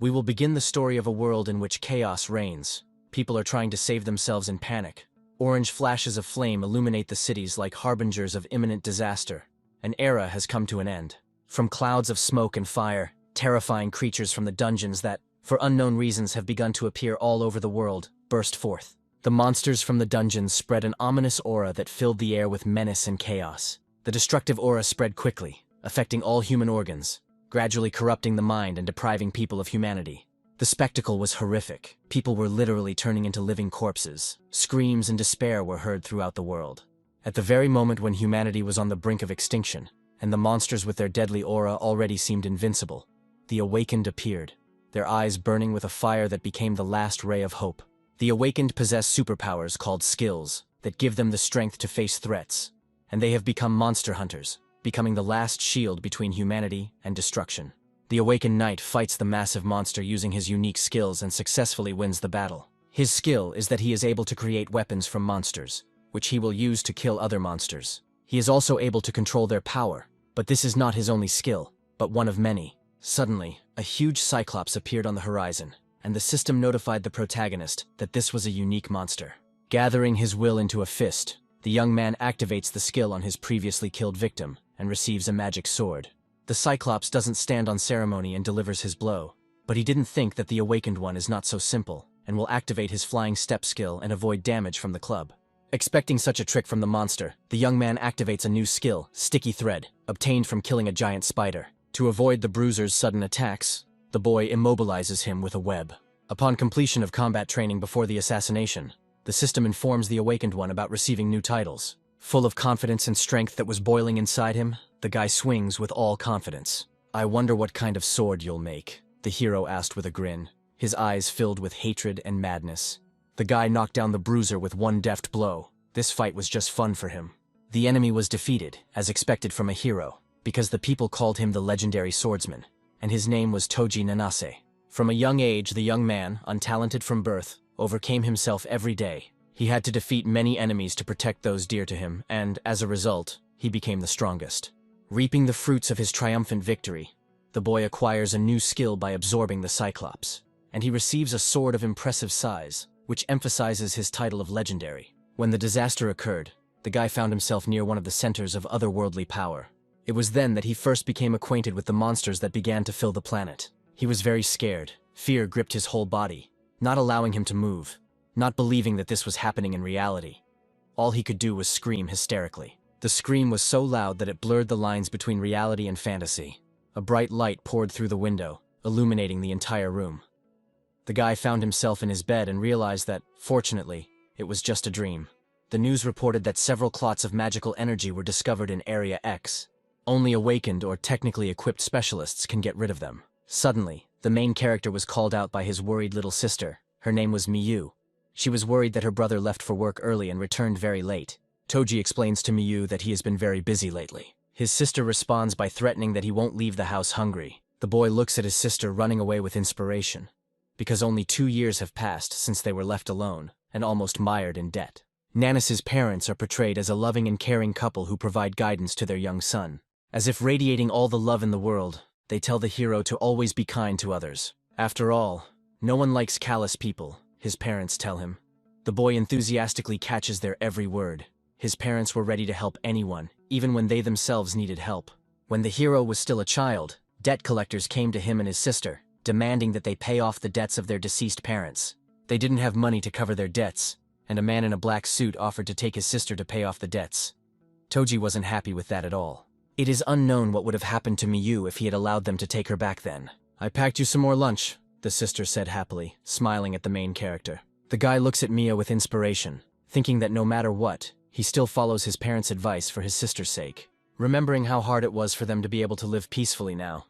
We will begin the story of a world in which chaos reigns. People are trying to save themselves in panic. Orange flashes of flame illuminate the cities like harbingers of imminent disaster. An era has come to an end. From clouds of smoke and fire, terrifying creatures from the dungeons that, for unknown reasons, have begun to appear all over the world, burst forth. The monsters from the dungeons spread an ominous aura that filled the air with menace and chaos. The destructive aura spread quickly, affecting all human organs, gradually corrupting the mind and depriving people of humanity. The spectacle was horrific. People were literally turning into living corpses. Screams and despair were heard throughout the world. At the very moment when humanity was on the brink of extinction, and the monsters with their deadly aura already seemed invincible, the Awakened appeared, their eyes burning with a fire that became the last ray of hope. The Awakened possess superpowers called skills that give them the strength to face threats, and they have become monster hunters, becoming the last shield between humanity and destruction. The Awakened Knight fights the massive monster using his unique skills and successfully wins the battle. His skill is that he is able to create weapons from monsters, which he will use to kill other monsters. He is also able to control their power, but this is not his only skill, but one of many. Suddenly, a huge Cyclops appeared on the horizon, and the system notified the protagonist that this was a unique monster. Gathering his will into a fist, the young man activates the skill on his previously killed victim and receives a magic sword. The Cyclops doesn't stand on ceremony and delivers his blow, but he didn't think that the Awakened one is not so simple and will activate his flying step skill and avoid damage from the club. Expecting such a trick from the monster, the young man activates a new skill, Sticky Thread, obtained from killing a giant spider. To avoid the bruiser's sudden attacks, the boy immobilizes him with a web. Upon completion of combat training before the assassination, the system informs the Awakened one about receiving new titles. Full of confidence and strength that was boiling inside him, the guy swings with all confidence. "I wonder what kind of sword you'll make," the hero asked with a grin, his eyes filled with hatred and madness. The guy knocked down the bruiser with one deft blow. This fight was just fun for him. The enemy was defeated, as expected from a hero, because the people called him the legendary swordsman, and his name was Toji Nanase. From a young age, the young man, untalented from birth, overcame himself every day. He had to defeat many enemies to protect those dear to him, and, as a result, he became the strongest. Reaping the fruits of his triumphant victory, the boy acquires a new skill by absorbing the Cyclops, and he receives a sword of impressive size, which emphasizes his title of legendary. When the disaster occurred, the guy found himself near one of the centers of otherworldly power. It was then that he first became acquainted with the monsters that began to fill the planet. He was very scared. Fear gripped his whole body, not allowing him to move, not believing that this was happening in reality. All he could do was scream hysterically. The scream was so loud that it blurred the lines between reality and fantasy. A bright light poured through the window, illuminating the entire room. The guy found himself in his bed and realized that, fortunately, it was just a dream. The news reported that several clots of magical energy were discovered in Area X. Only awakened or technically equipped specialists can get rid of them. Suddenly, the main character was called out by his worried little sister. Her name was Miyu. She was worried that her brother left for work early and returned very late. Toji explains to Miyu that he has been very busy lately. His sister responds by threatening that he won't leave the house hungry. The boy looks at his sister running away with inspiration, because only 2 years have passed since they were left alone and almost mired in debt. Nanas's parents are portrayed as a loving and caring couple who provide guidance to their young son. As if radiating all the love in the world, they tell the hero to always be kind to others. After all, no one likes callous people, his parents tell him. The boy enthusiastically catches their every word. His parents were ready to help anyone, even when they themselves needed help. When the hero was still a child, debt collectors came to him and his sister, demanding that they pay off the debts of their deceased parents. They didn't have money to cover their debts, and a man in a black suit offered to take his sister to pay off the debts. Toji wasn't happy with that at all. It is unknown what would have happened to Miyu if he had allowed them to take her back then. "I packed you some more lunch," the sister said happily, smiling at the main character. The guy looks at Mia with inspiration, thinking that no matter what, he still follows his parents' advice for his sister's sake. Remembering how hard it was for them to be able to live peacefully now,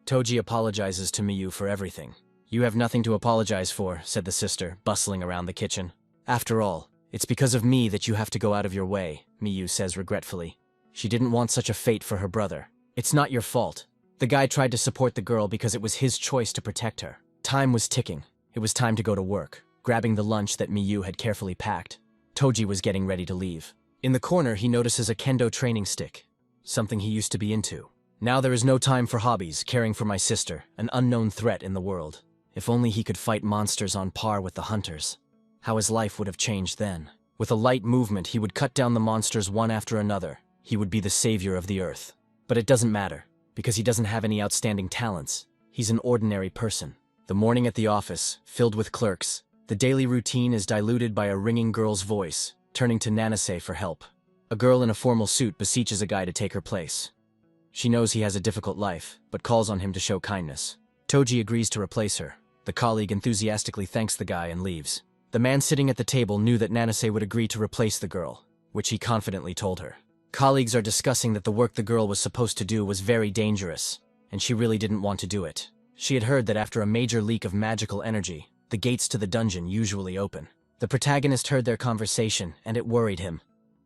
Toji apologizes to Miyu for everything. "You have nothing to apologize for," said the sister, bustling around the kitchen. "After all, it's because of me that you have to go out of your way," Miyu says regretfully. She didn't want such a fate for her brother. "It's not your fault." The guy tried to support the girl because it was his choice to protect her. Time was ticking. It was time to go to work. Grabbing the lunch that Miyu had carefully packed, Toji was getting ready to leave. In the corner, he notices a kendo training stick, something he used to be into. "Now there is no time for hobbies, caring for my sister, an unknown threat in the world." If only he could fight monsters on par with the hunters. How his life would have changed then. With a light movement, he would cut down the monsters one after another. He would be the savior of the earth. But it doesn't matter, because he doesn't have any outstanding talents. He's an ordinary person. The morning at the office, filled with clerks, the daily routine is diluted by a ringing girl's voice, turning to Nanase for help. A girl in a formal suit beseeches a guy to take her place. She knows he has a difficult life, but calls on him to show kindness. Toji agrees to replace her. The colleague enthusiastically thanks the guy and leaves. The man sitting at the table knew that Nanase would agree to replace the girl, which he confidently told her. Colleagues are discussing that the work the girl was supposed to do was very dangerous, and she really didn't want to do it. She had heard that after a major leak of magical energy, the gates to the dungeon usually open. The protagonist heard their conversation, and it worried him,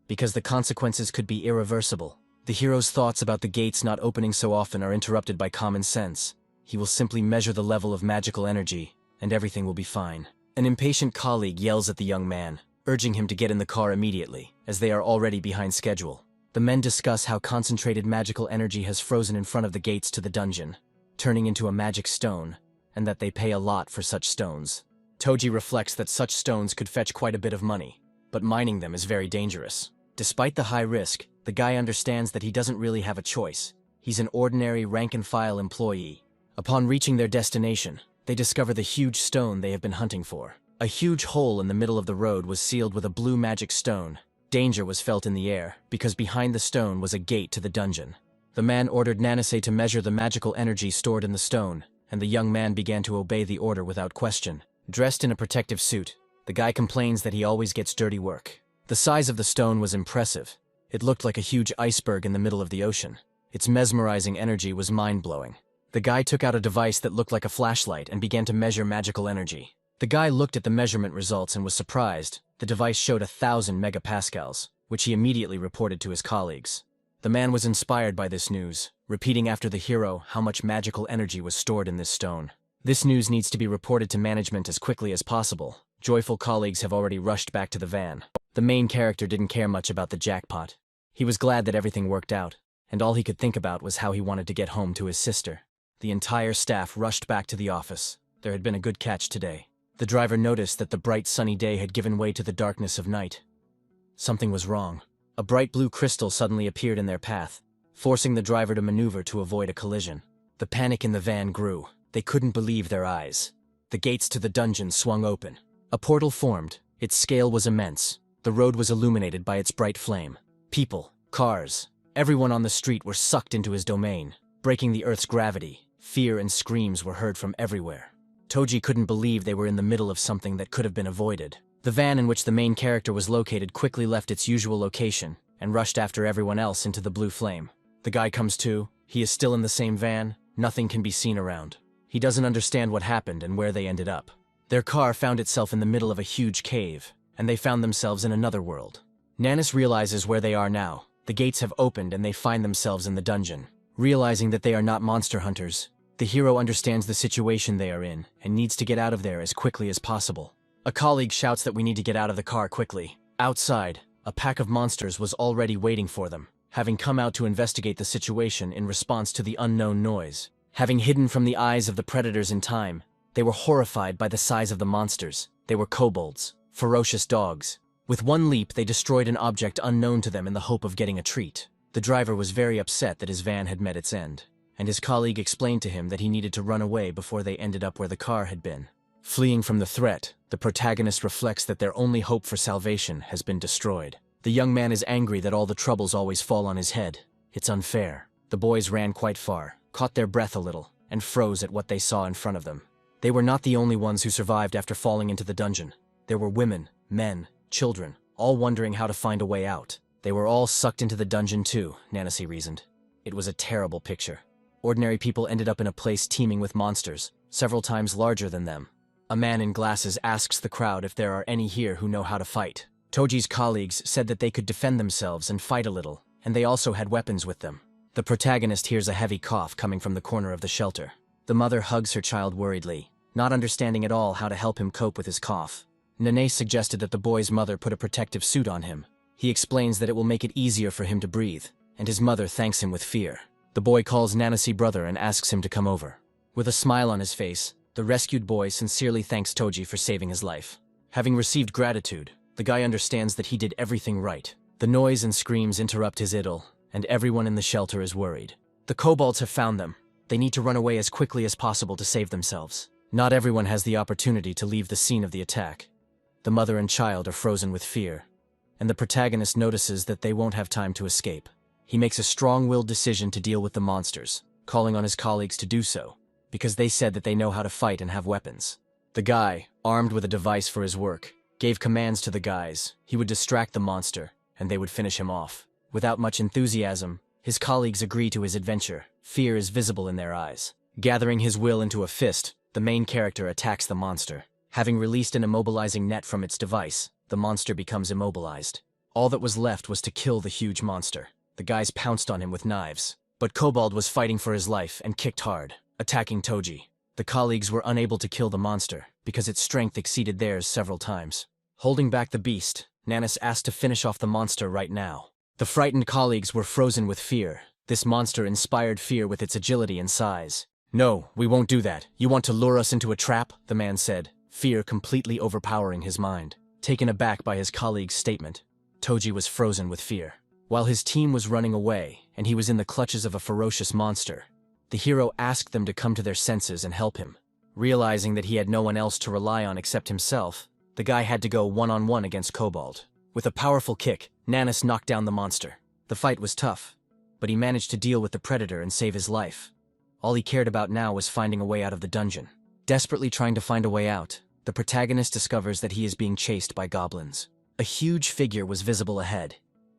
because the consequences could be irreversible. The hero's thoughts about the gates not opening so often are interrupted by common sense. He will simply measure the level of magical energy, and everything will be fine. An impatient colleague yells at the young man, urging him to get in the car immediately, as they are already behind schedule. The men discuss how concentrated magical energy has frozen in front of the gates to the dungeon, turning into a magic stone, and that they pay a lot for such stones. Toji reflects that such stones could fetch quite a bit of money, but mining them is very dangerous. Despite the high risk, the guy understands that he doesn't really have a choice. He's an ordinary rank-and-file employee. Upon reaching their destination, they discover the huge stone they have been hunting for. A huge hole in the middle of the road was sealed with a blue magic stone. Danger was felt in the air, because behind the stone was a gate to the dungeon. The man ordered Nanase to measure the magical energy stored in the stone, and the young man began to obey the order without question. Dressed in a protective suit, the guy complains that he always gets dirty work. The size of the stone was impressive. It looked like a huge iceberg in the middle of the ocean. Its mesmerizing energy was mind-blowing. The guy took out a device that looked like a flashlight and began to measure magical energy. The guy looked at the measurement results and was surprised. The device showed 1,000 megapascals, which he immediately reported to his colleagues. The man was inspired by this news, repeating after the hero how much magical energy was stored in this stone. This news needs to be reported to management as quickly as possible. Joyful colleagues have already rushed back to the van. The main character didn't care much about the jackpot. He was glad that everything worked out, and all he could think about was how he wanted to get home to his sister. The entire staff rushed back to the office. There had been a good catch today. The driver noticed that the bright sunny day had given way to the darkness of night. Something was wrong. A bright blue crystal suddenly appeared in their path, forcing the driver to maneuver to avoid a collision. The panic in the van grew. They couldn't believe their eyes. The gates to the dungeon swung open. A portal formed. Its scale was immense. The road was illuminated by its bright flame. People, cars, everyone on the street were sucked into his domain, breaking the earth's gravity. Fear and screams were heard from everywhere. Toji couldn't believe they were in the middle of something that could have been avoided. The van in which the main character was located quickly left its usual location and rushed after everyone else into the blue flame. The guy comes to. He is still in the same van. Nothing can be seen around. He doesn't understand what happened and where they ended up. Their car found itself in the middle of a huge cave, and they found themselves in another world. Nanis realizes where they are now. The gates have opened and they find themselves in the dungeon. Realizing that they are not monster hunters, the hero understands the situation they are in and needs to get out of there as quickly as possible. A colleague shouts that we need to get out of the car quickly. Outside, a pack of monsters was already waiting for them, having come out to investigate the situation in response to the unknown noise. Having hidden from the eyes of the predators in time, they were horrified by the size of the monsters. They were kobolds, ferocious dogs. With one leap, they destroyed an object unknown to them in the hope of getting a treat. The driver was very upset that his van had met its end, and his colleague explained to him that he needed to run away before they ended up where the car had been. Fleeing from the threat, the protagonist reflects that their only hope for salvation has been destroyed. The young man is angry that all the troubles always fall on his head. It's unfair. The boys ran quite far, caught their breath a little, and froze at what they saw in front of them. They were not the only ones who survived after falling into the dungeon. There were women, men, children, all wondering how to find a way out. They were all sucked into the dungeon too, Nancy reasoned. It was a terrible picture. Ordinary people ended up in a place teeming with monsters, several times larger than them. A man in glasses asks the crowd if there are any here who know how to fight. Toji's colleagues said that they could defend themselves and fight a little, and they also had weapons with them. The protagonist hears a heavy cough coming from the corner of the shelter. The mother hugs her child worriedly, not understanding at all how to help him cope with his cough. Nene suggested that the boy's mother put a protective suit on him. He explains that it will make it easier for him to breathe, and his mother thanks him with fear. The boy calls Nancy brother and asks him to come over. With a smile on his face, The rescued boy sincerely thanks Toji for saving his life. Having received gratitude, the guy understands that he did everything right. The noise and screams interrupt his idyll, and everyone in the shelter is worried. The kobolds have found them. They need to run away as quickly as possible to save themselves. Not everyone has the opportunity to leave the scene of the attack. The mother and child are frozen with fear, and the protagonist notices that they won't have time to escape. He makes a strong-willed decision to deal with the monsters, calling on his colleagues to do so, because they said that they know how to fight and have weapons. The guy, armed with a device for his work, gave commands to the guys. He would distract the monster, and they would finish him off. Without much enthusiasm, his colleagues agree to his adventure. Fear is visible in their eyes. Gathering his will into a fist, the main character attacks the monster. Having released an immobilizing net from its device, the monster becomes immobilized. All that was left was to kill the huge monster. The guys pounced on him with knives, but Kobold was fighting for his life and kicked hard, attacking Toji. The colleagues were unable to kill the monster because its strength exceeded theirs several times. Holding back the beast, Nanis asked to finish off the monster right now. The frightened colleagues were frozen with fear. This monster inspired fear with its agility and size. "No, we won't do that. You want to lure us into a trap?" the man said, fear completely overpowering his mind. Taken aback by his colleague's statement, Toji was frozen with fear. While his team was running away, and he was in the clutches of a ferocious monster, the hero asked them to come to their senses and help him. Realizing that he had no one else to rely on except himself, the guy had to go one-on-one against Kobold. With a powerful kick, Nanis knocked down the monster. The fight was tough, but he managed to deal with the predator and save his life. All he cared about now was finding a way out of the dungeon. Desperately trying to find a way out, the protagonist discovers that he is being chased by goblins. A huge figure was visible ahead.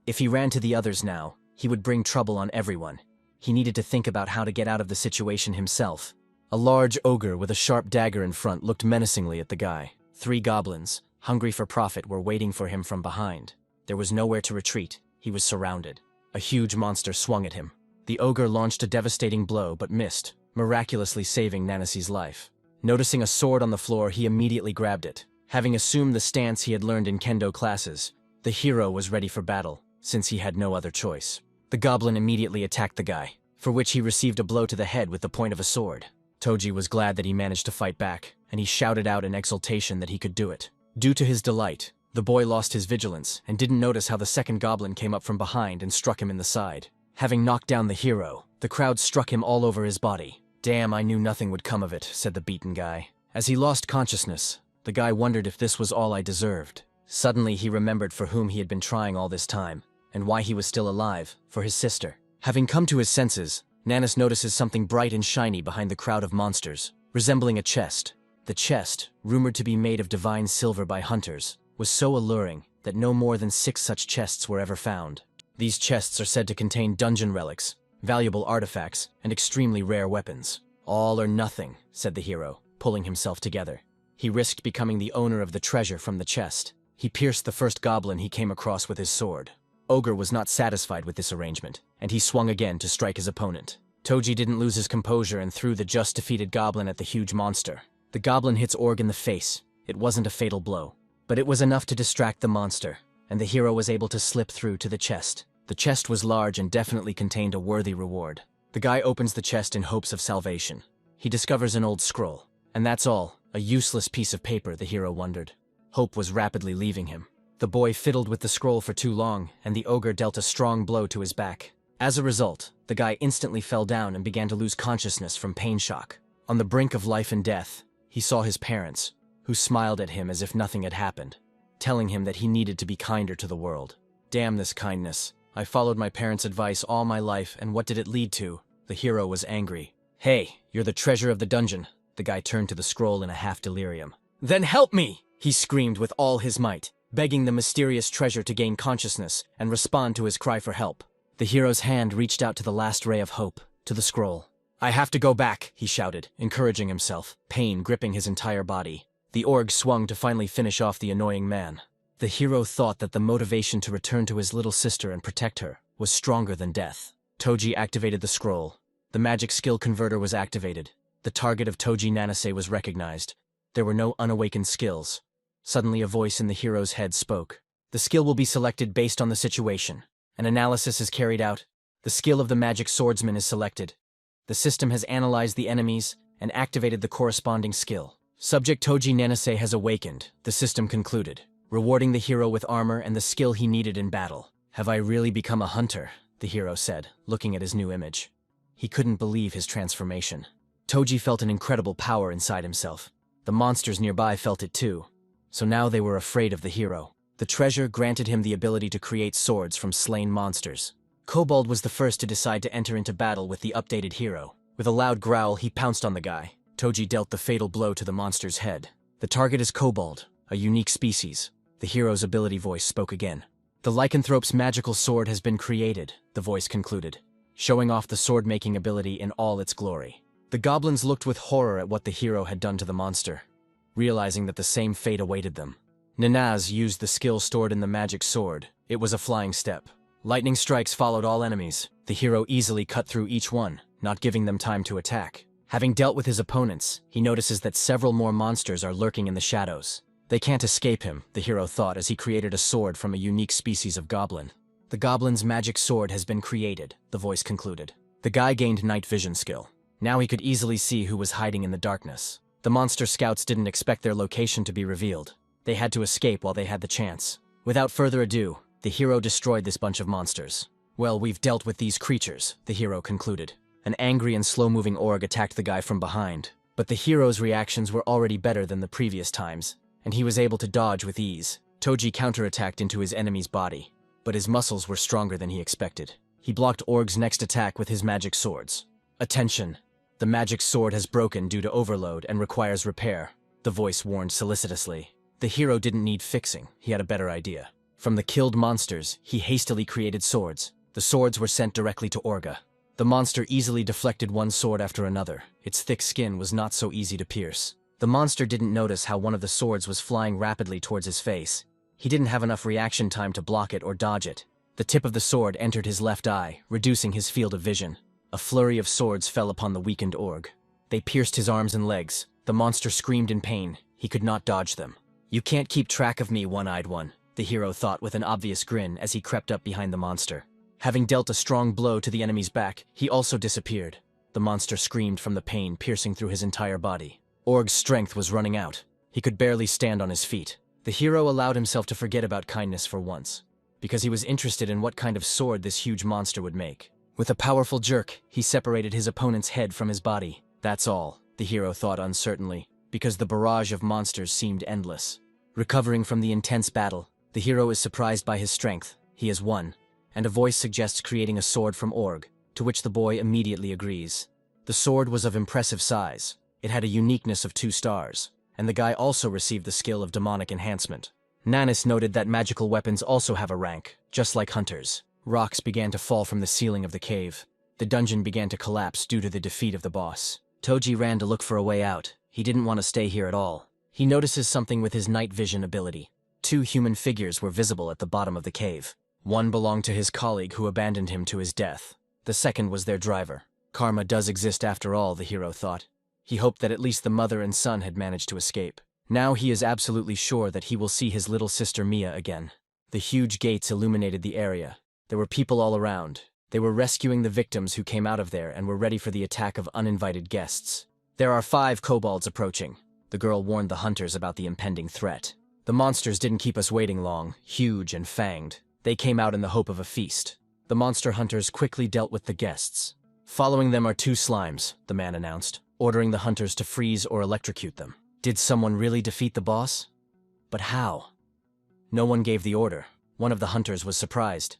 If he ran to the others now, he would bring trouble on everyone. He needed to think about how to get out of the situation himself. A large ogre with a sharp dagger in front looked menacingly at the guy. 3 goblins, hungry for profit, were waiting for him from behind. There was nowhere to retreat. He was surrounded. A huge monster swung at him. The ogre launched a devastating blow but missed, miraculously saving Nanis's life. Noticing a sword on the floor, he immediately grabbed it. Having assumed the stance he had learned in kendo classes, the hero was ready for battle, since he had no other choice. The goblin immediately attacked the guy, for which he received a blow to the head with the point of a sword. Toji was glad that he managed to fight back, and he shouted out in exultation that he could do it. Due to his delight, the boy lost his vigilance and didn't notice how the second goblin came up from behind and struck him in the side. Having knocked down the hero, the crowd struck him all over his body. "Damn, I knew nothing would come of it," said the beaten guy. As he lost consciousness, the guy wondered if this was all I deserved. Suddenly he remembered for whom he had been trying all this time, and why he was still alive, for his sister. Having come to his senses, Nanis notices something bright and shiny behind the crowd of monsters, resembling a chest. The chest, rumored to be made of divine silver by hunters, was so alluring that no more than 6 such chests were ever found. These chests are said to contain dungeon relics, valuable artifacts, and extremely rare weapons. "All or nothing," said the hero, pulling himself together. He risked becoming the owner of the treasure from the chest. He pierced the first goblin he came across with his sword. Ogre was not satisfied with this arrangement, and he swung again to strike his opponent. Toji didn't lose his composure and threw the just-defeated goblin at the huge monster. The goblin hits Org in the face. It wasn't a fatal blow, but it was enough to distract the monster, and the hero was able to slip through to the chest. The chest was large and definitely contained a worthy reward. The guy opens the chest in hopes of salvation. He discovers an old scroll. And that's all, a useless piece of paper, the hero wondered. Hope was rapidly leaving him. The boy fiddled with the scroll for too long, and the ogre dealt a strong blow to his back. As a result, the guy instantly fell down and began to lose consciousness from pain shock. On the brink of life and death, he saw his parents, who smiled at him as if nothing had happened, telling him that he needed to be kinder to the world. "Damn this kindness. I followed my parents' advice all my life, and what did it lead to?" The hero was angry. "Hey, you're the treasure of the dungeon." The guy turned to the scroll in a half-delirium. "Then help me!" he screamed with all his might, begging the mysterious treasure to gain consciousness and respond to his cry for help. The hero's hand reached out to the last ray of hope, to the scroll. "I have to go back," he shouted, encouraging himself, pain gripping his entire body. The org swung to finally finish off the annoying man. The hero thought that the motivation to return to his little sister and protect her was stronger than death. Toji activated the scroll. The magic skill converter was activated. The target of Toji Nanase was recognized. There were no unawakened skills. Suddenly a voice in the hero's head spoke. "The skill will be selected based on the situation. An analysis is carried out. The skill of the magic swordsman is selected. The system has analyzed the enemies and activated the corresponding skill. Subject Toji Nanase has awakened, the system concluded, rewarding the hero with armor and the skill he needed in battle. Have I really become a hunter? The hero said, looking at his new image. He couldn't believe his transformation. Toji felt an incredible power inside himself. The monsters nearby felt it too. So now they were afraid of the hero. The treasure granted him the ability to create swords from slain monsters. Kobold was the first to decide to enter into battle with the updated hero. With a loud growl, he pounced on the guy. Toji dealt the fatal blow to the monster's head. The target is Kobold, a unique species. The hero's ability voice spoke again. The lycanthrope's magical sword has been created, the voice concluded, showing off the sword-making ability in all its glory. The goblins looked with horror at what the hero had done to the monster, realizing that the same fate awaited them. Nanaz used the skill stored in the magic sword. It was a flying step. Lightning strikes followed all enemies. The hero easily cut through each one, not giving them time to attack. Having dealt with his opponents, he notices that several more monsters are lurking in the shadows. They can't escape him, the hero thought as he created a sword from a unique species of goblin. The goblin's magic sword has been created, the voice concluded. The guy gained night vision skill. Now he could easily see who was hiding in the darkness. The monster scouts didn't expect their location to be revealed. They had to escape while they had the chance. Without further ado, the hero destroyed this bunch of monsters. Well, we've dealt with these creatures, the hero concluded. An angry and slow-moving org attacked the guy from behind. But the hero's reactions were already better than the previous times, and he was able to dodge with ease. Toji counterattacked into his enemy's body, but his muscles were stronger than he expected. He blocked Org's next attack with his magic swords. Attention! The magic sword has broken due to overload and requires repair, the voice warned solicitously. The hero didn't need fixing, he had a better idea. From the killed monsters, he hastily created swords. The swords were sent directly to Orga. The monster easily deflected one sword after another. Its thick skin was not so easy to pierce. The monster didn't notice how one of the swords was flying rapidly towards his face. He didn't have enough reaction time to block it or dodge it. The tip of the sword entered his left eye, reducing his field of vision. A flurry of swords fell upon the weakened Org. They pierced his arms and legs. The monster screamed in pain. He could not dodge them. You can't keep track of me, one-eyed one, the hero thought with an obvious grin as he crept up behind the monster. Having dealt a strong blow to the enemy's back, he also disappeared. The monster screamed from the pain piercing through his entire body. Org's strength was running out. He could barely stand on his feet. The hero allowed himself to forget about kindness for once, because he was interested in what kind of sword this huge monster would make. With a powerful jerk, he separated his opponent's head from his body. That's all, the hero thought uncertainly, because the barrage of monsters seemed endless. Recovering from the intense battle, the hero is surprised by his strength. He has won, and a voice suggests creating a sword from Org, to which the boy immediately agrees. The sword was of impressive size. It had a uniqueness of 2 stars, and the guy also received the skill of demonic enhancement. Nanis noted that magical weapons also have a rank, just like hunters. Rocks began to fall from the ceiling of the cave. The dungeon began to collapse due to the defeat of the boss. Toji ran to look for a way out. He didn't want to stay here at all. He notices something with his night vision ability. 2 human figures were visible at the bottom of the cave. One belonged to his colleague who abandoned him to his death. The second was their driver. Karma does exist after all, the hero thought. He hoped that at least the mother and son had managed to escape. Now he is absolutely sure that he will see his little sister Mia again. The huge gates illuminated the area. There were people all around. They were rescuing the victims who came out of there and were ready for the attack of uninvited guests. There are 5 kobolds approaching. The girl warned the hunters about the impending threat. The monsters didn't keep us waiting long, huge and fanged. They came out in the hope of a feast. The monster hunters quickly dealt with the guests. Following them are 2 slimes, the man announced, ordering the hunters to freeze or electrocute them. Did someone really defeat the boss? But how? No one gave the order. One of the hunters was surprised.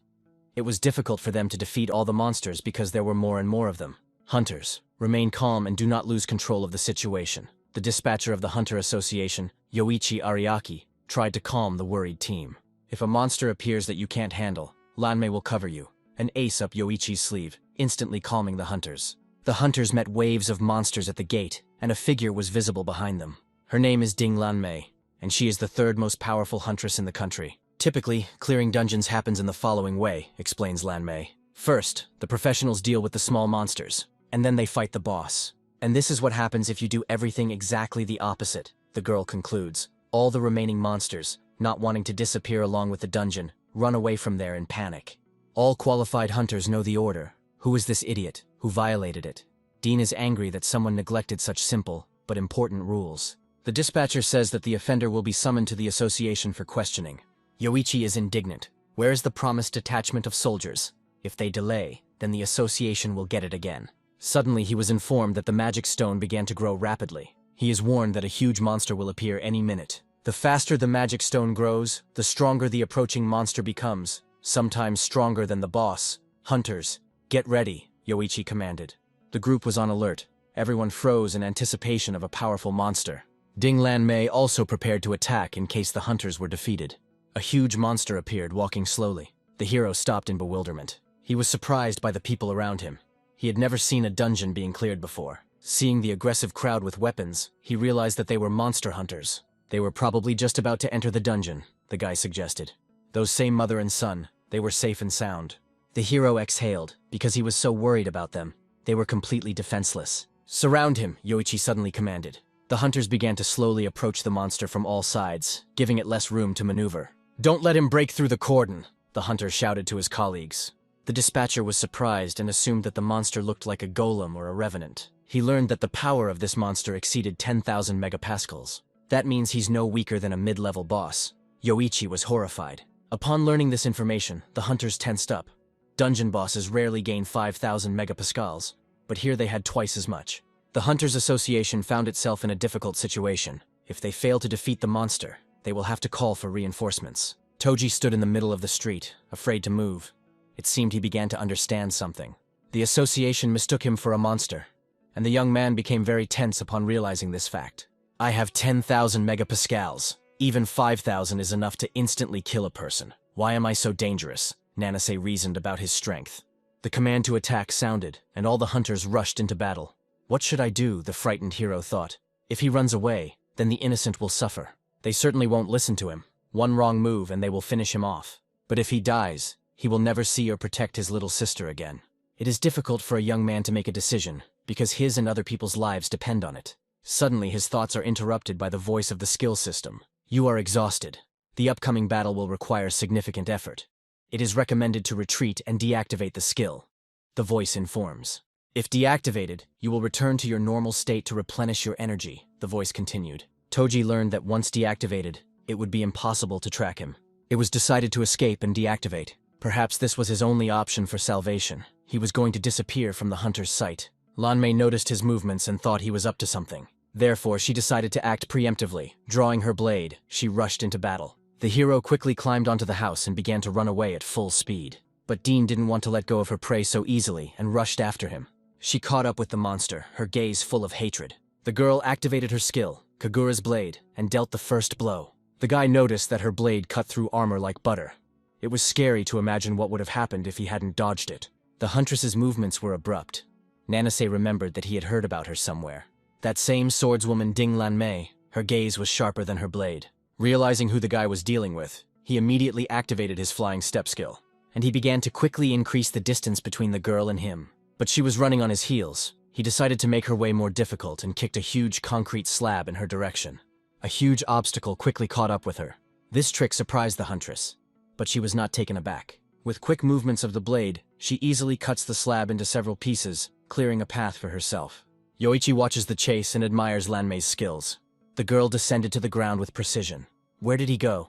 It was difficult for them to defeat all the monsters because there were more and more of them. Hunters, remain calm and do not lose control of the situation. The dispatcher of the Hunter Association, Yoichi Ariaki, tried to calm the worried team. If a monster appears that you can't handle, Lanmei will cover you. An ace up Yoichi's sleeve, instantly calming the hunters. The hunters met waves of monsters at the gate, and a figure was visible behind them. Her name is Ding Lanmei, and she is the 3rd most powerful huntress in the country. Typically, clearing dungeons happens in the following way, explains Lanmei. First, the professionals deal with the small monsters, and then they fight the boss. And this is what happens if you do everything exactly the opposite, the girl concludes. All the remaining monsters, not wanting to disappear along with the dungeon, run away from there in panic. All qualified hunters know the order. Who is this idiot who violated it? Dean is angry that someone neglected such simple, but important rules. The dispatcher says that the offender will be summoned to the association for questioning. Yoichi is indignant. Where is the promised detachment of soldiers? If they delay, then the association will get it again. Suddenly he was informed that the magic stone began to grow rapidly. He is warned that a huge monster will appear any minute. The faster the magic stone grows, the stronger the approaching monster becomes, sometimes stronger than the boss. Hunters, get ready, Yoichi commanded. The group was on alert. Everyone froze in anticipation of a powerful monster. Ding Lan Mei also prepared to attack in case the hunters were defeated. A huge monster appeared, walking slowly. The hero stopped in bewilderment. He was surprised by the people around him. He had never seen a dungeon being cleared before. Seeing the aggressive crowd with weapons, he realized that they were monster hunters. They were probably just about to enter the dungeon, the guy suggested. Those same mother and son, they were safe and sound. The hero exhaled, because he was so worried about them. They were completely defenseless. Surround him, Yoichi suddenly commanded. The hunters began to slowly approach the monster from all sides, giving it less room to maneuver. Don't let him break through the cordon, the hunter shouted to his colleagues. The dispatcher was surprised and assumed that the monster looked like a golem or a revenant. He learned that the power of this monster exceeded 10,000 megapascals. That means he's no weaker than a mid-level boss. Yoichi was horrified. Upon learning this information, the hunters tensed up. Dungeon bosses rarely gain 5,000 megapascals, but here they had twice as much. The Hunters Association found itself in a difficult situation. If they fail to defeat the monster, they will have to call for reinforcements. Toji stood in the middle of the street, afraid to move. It seemed he began to understand something. The association mistook him for a monster, and the young man became very tense upon realizing this fact. I have 10,000 megapascals. Even 5,000 is enough to instantly kill a person. Why am I so dangerous? Nanase reasoned about his strength. The command to attack sounded, and all the hunters rushed into battle. What should I do? The frightened hero thought. If he runs away, then the innocent will suffer. They certainly won't listen to him. One wrong move and they will finish him off. But if he dies, he will never see or protect his little sister again. It is difficult for a young man to make a decision, because his and other people's lives depend on it. Suddenly his thoughts are interrupted by the voice of the skill system. You are exhausted. The upcoming battle will require significant effort. It is recommended to retreat and deactivate the skill. The voice informs. If deactivated, you will return to your normal state to replenish your energy, the voice continued. Toji learned that once deactivated, it would be impossible to track him. It was decided to escape and deactivate. Perhaps this was his only option for salvation. He was going to disappear from the hunter's sight. Lanmei noticed his movements and thought he was up to something. Therefore, she decided to act preemptively. Drawing her blade, she rushed into battle. The hero quickly climbed onto the house and began to run away at full speed. But Dean didn't want to let go of her prey so easily and rushed after him. She caught up with the monster, her gaze full of hatred. The girl activated her skill, Kagura's blade, and dealt the first blow. The guy noticed that her blade cut through armor like butter. It was scary to imagine what would have happened if he hadn't dodged it. The huntress's movements were abrupt. Nanase remembered that he had heard about her somewhere. That same swordswoman Ding Lan Mei, her gaze was sharper than her blade. Realizing who the guy was dealing with, he immediately activated his flying step skill, and he began to quickly increase the distance between the girl and him. But she was running on his heels. He decided to make her way more difficult and kicked a huge concrete slab in her direction. A huge obstacle quickly caught up with her. This trick surprised the huntress, but she was not taken aback. With quick movements of the blade, she easily cuts the slab into several pieces, clearing a path for herself. Yoichi watches the chase and admires Lanmei's skills. The girl descended to the ground with precision. Where did he go?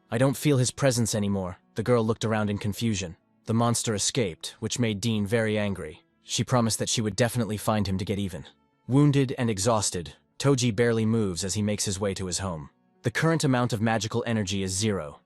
I don't feel his presence anymore. The girl looked around in confusion. The monster escaped, which made Dean very angry. She promised that she would definitely find him to get even. Wounded and exhausted, Toji barely moves as he makes his way to his home. The current amount of magical energy is 0.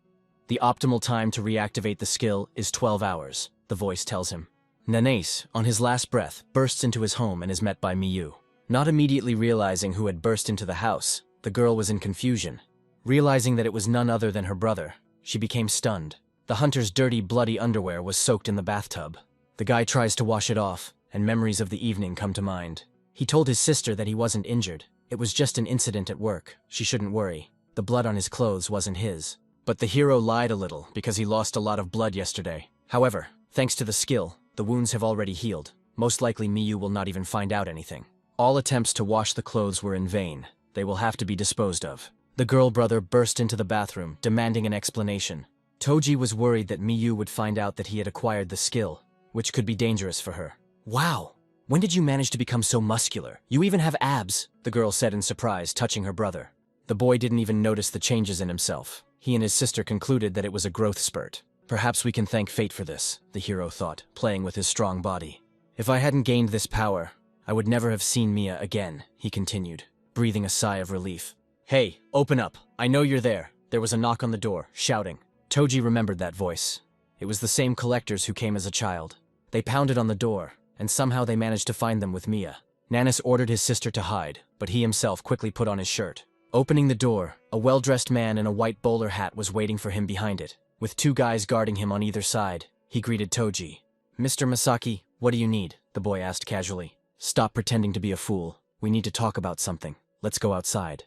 The optimal time to reactivate the skill is 12 hours, the voice tells him. Nanase, on his last breath, bursts into his home and is met by Miyu. Not immediately realizing who had burst into the house, the girl was in confusion. Realizing that it was none other than her brother, she became stunned. The hunter's dirty, bloody underwear was soaked in the bathtub. The guy tries to wash it off, and memories of the evening come to mind. He told his sister that he wasn't injured. It was just an incident at work. She shouldn't worry. The blood on his clothes wasn't his. But the hero lied a little because he lost a lot of blood yesterday. However, thanks to the skill, the wounds have already healed. Most likely Miyu will not even find out anything. All attempts to wash the clothes were in vain. They will have to be disposed of. The girl brother burst into the bathroom, demanding an explanation. Toji was worried that Miyu would find out that he had acquired the skill, which could be dangerous for her. Wow! When did you manage to become so muscular? You even have abs, the girl said in surprise, touching her brother. The boy didn't even notice the changes in himself. He and his sister concluded that it was a growth spurt. Perhaps we can thank fate for this, the hero thought, playing with his strong body. If I hadn't gained this power, I would never have seen Mia again, he continued, breathing a sigh of relief. Hey, open up. I know you're there. There was a knock on the door, shouting. Toji remembered that voice. It was the same collectors who came as a child. They pounded on the door, and somehow they managed to find them with Mia. Nanis ordered his sister to hide, but he himself quickly put on his shirt. Opening the door, a well-dressed man in a white bowler hat was waiting for him behind it. With 2 guys guarding him on either side, he greeted Toji. Mr. Masaki, what do you need? The boy asked casually. Stop pretending to be a fool. We need to talk about something. Let's go outside.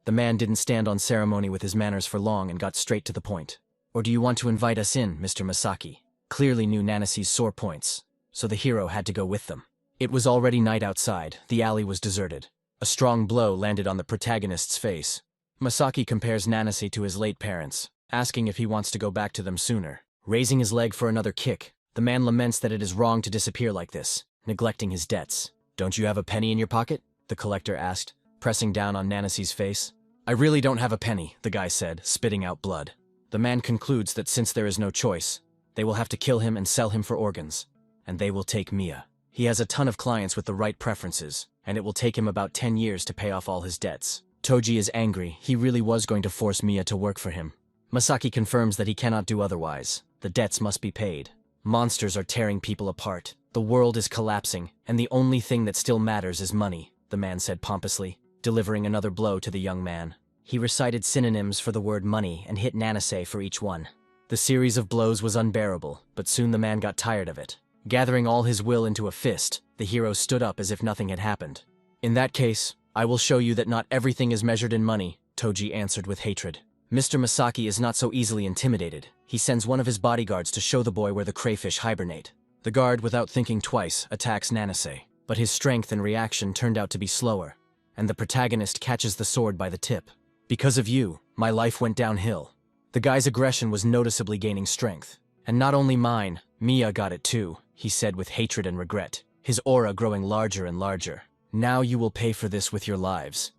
The man didn't stand on ceremony with his manners for long and got straight to the point. Or do you want to invite us in, Mr. Masaki? Clearly knew Nanisi's sore points, so the hero had to go with them. It was already night outside. The alley was deserted. A strong blow landed on the protagonist's face. Masaki compares Nanisi to his late parents, asking if he wants to go back to them sooner. Raising his leg for another kick, the man laments that it is wrong to disappear like this, neglecting his debts. Don't you have a penny in your pocket? The collector asked, pressing down on Nanisi's face. I really don't have a penny, the guy said, spitting out blood. The man concludes that since there is no choice, they will have to kill him and sell him for organs. And they will take Mia. He has a ton of clients with the right preferences, and it will take him about 10 years to pay off all his debts. Toji is angry. He really was going to force Mia to work for him. Masaki confirms that he cannot do otherwise. The debts must be paid. Monsters are tearing people apart. The world is collapsing, and the only thing that still matters is money, the man said pompously, delivering another blow to the young man. He recited synonyms for the word money and hit Nanase for each one. The series of blows was unbearable, but soon the man got tired of it. Gathering all his will into a fist, the hero stood up as if nothing had happened. In that case, I will show you that not everything is measured in money, Toji answered with hatred. Mr. Masaki is not so easily intimidated. He sends one of his bodyguards to show the boy where the crayfish hibernate. The guard, without thinking twice, attacks Nanase, but his strength and reaction turned out to be slower, and the protagonist catches the sword by the tip. Because of you, my life went downhill. The guy's aggression was noticeably gaining strength. And not only mine, Mia got it too, he said with hatred and regret, his aura growing larger and larger. Now you will pay for this with your lives.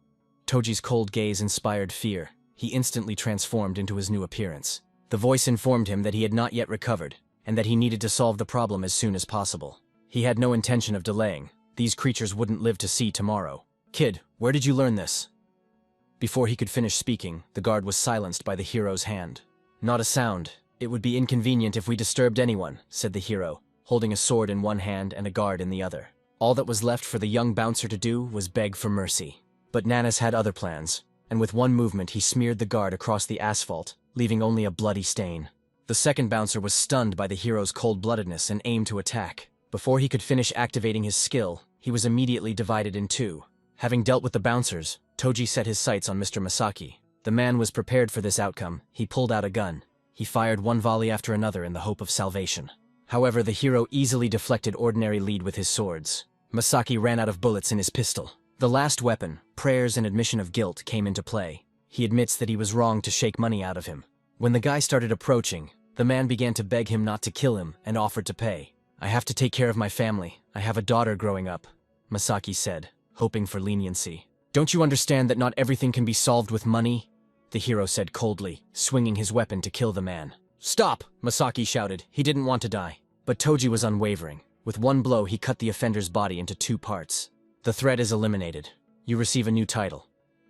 Toji's cold gaze inspired fear. He instantly transformed into his new appearance. The voice informed him that he had not yet recovered, and that he needed to solve the problem as soon as possible. He had no intention of delaying. These creatures wouldn't live to see tomorrow. Kid, where did you learn this? Before he could finish speaking, the guard was silenced by the hero's hand. Not a sound. It would be inconvenient if we disturbed anyone, said the hero, holding a sword in one hand and a guard in the other. All that was left for the young bouncer to do was beg for mercy. But Nanis had other plans, and with one movement he smeared the guard across the asphalt, leaving only a bloody stain. The second bouncer was stunned by the hero's cold-bloodedness and aimed to attack. Before he could finish activating his skill, he was immediately divided in two. Having dealt with the bouncers, Toji set his sights on Mr. Masaki. The man was prepared for this outcome. He pulled out a gun. He fired one volley after another in the hope of salvation. However, the hero easily deflected ordinary lead with his swords. Masaki ran out of bullets in his pistol. The last weapon, prayers and admission of guilt, came into play. He admits that he was wrong to shake money out of him. When the guy started approaching, the man began to beg him not to kill him and offered to pay. I have to take care of my family. I have a daughter growing up, Masaki said, hoping for leniency. Don't you understand that not everything can be solved with money? The hero said coldly, swinging his weapon to kill the man. Stop! Masaki shouted. He didn't want to die. But Toji was unwavering. With one blow, he cut the offender's body into 2 parts. The threat is eliminated. You receive a new title.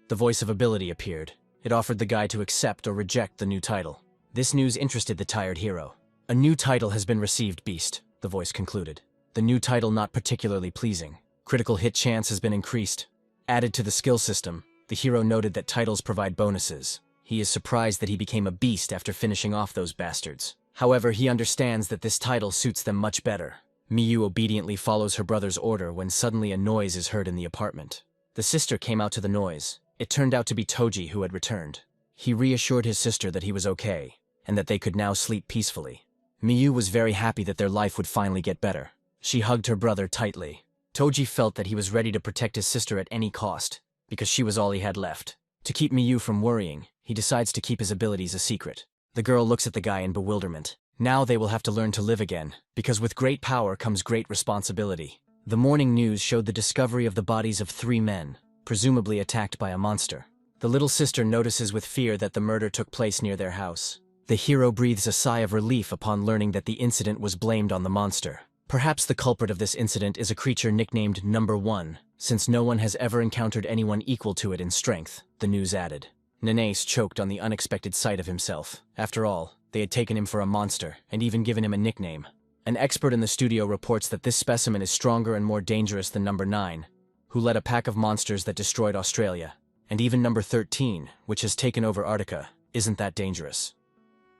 The voice of ability appeared. It offered the guy to accept or reject the new title. This news interested the tired hero. A new title has been received, Beast, the voice concluded. The new title not particularly pleasing. Critical hit chance has been increased. Added to the skill system, the hero noted that titles provide bonuses. He is surprised that he became a beast after finishing off those bastards. However, he understands that this title suits them much better. Miyu obediently follows her brother's order when suddenly a noise is heard in the apartment. The sister came out to the noise. It turned out to be Toji who had returned. He reassured his sister that he was okay, and that they could now sleep peacefully. Miyu was very happy that their life would finally get better. She hugged her brother tightly. Toji felt that he was ready to protect his sister at any cost, because she was all he had left. To keep Miyu from worrying, he decides to keep his abilities a secret. The girl looks at the guy in bewilderment. Now they will have to learn to live again, because with great power comes great responsibility. The morning news showed the discovery of the bodies of 3 men, presumably attacked by a monster. The little sister notices with fear that the murder took place near their house. The hero breathes a sigh of relief upon learning that the incident was blamed on the monster. Perhaps the culprit of this incident is a creature nicknamed Number 1, since no one has ever encountered anyone equal to it in strength, the news added. Nanase choked on the unexpected sight of himself. After all, they had taken him for a monster, and even given him a nickname. An expert in the studio reports that this specimen is stronger and more dangerous than Number 9, who led a pack of monsters that destroyed Australia. And even Number 13, which has taken over Arctica, isn't that dangerous.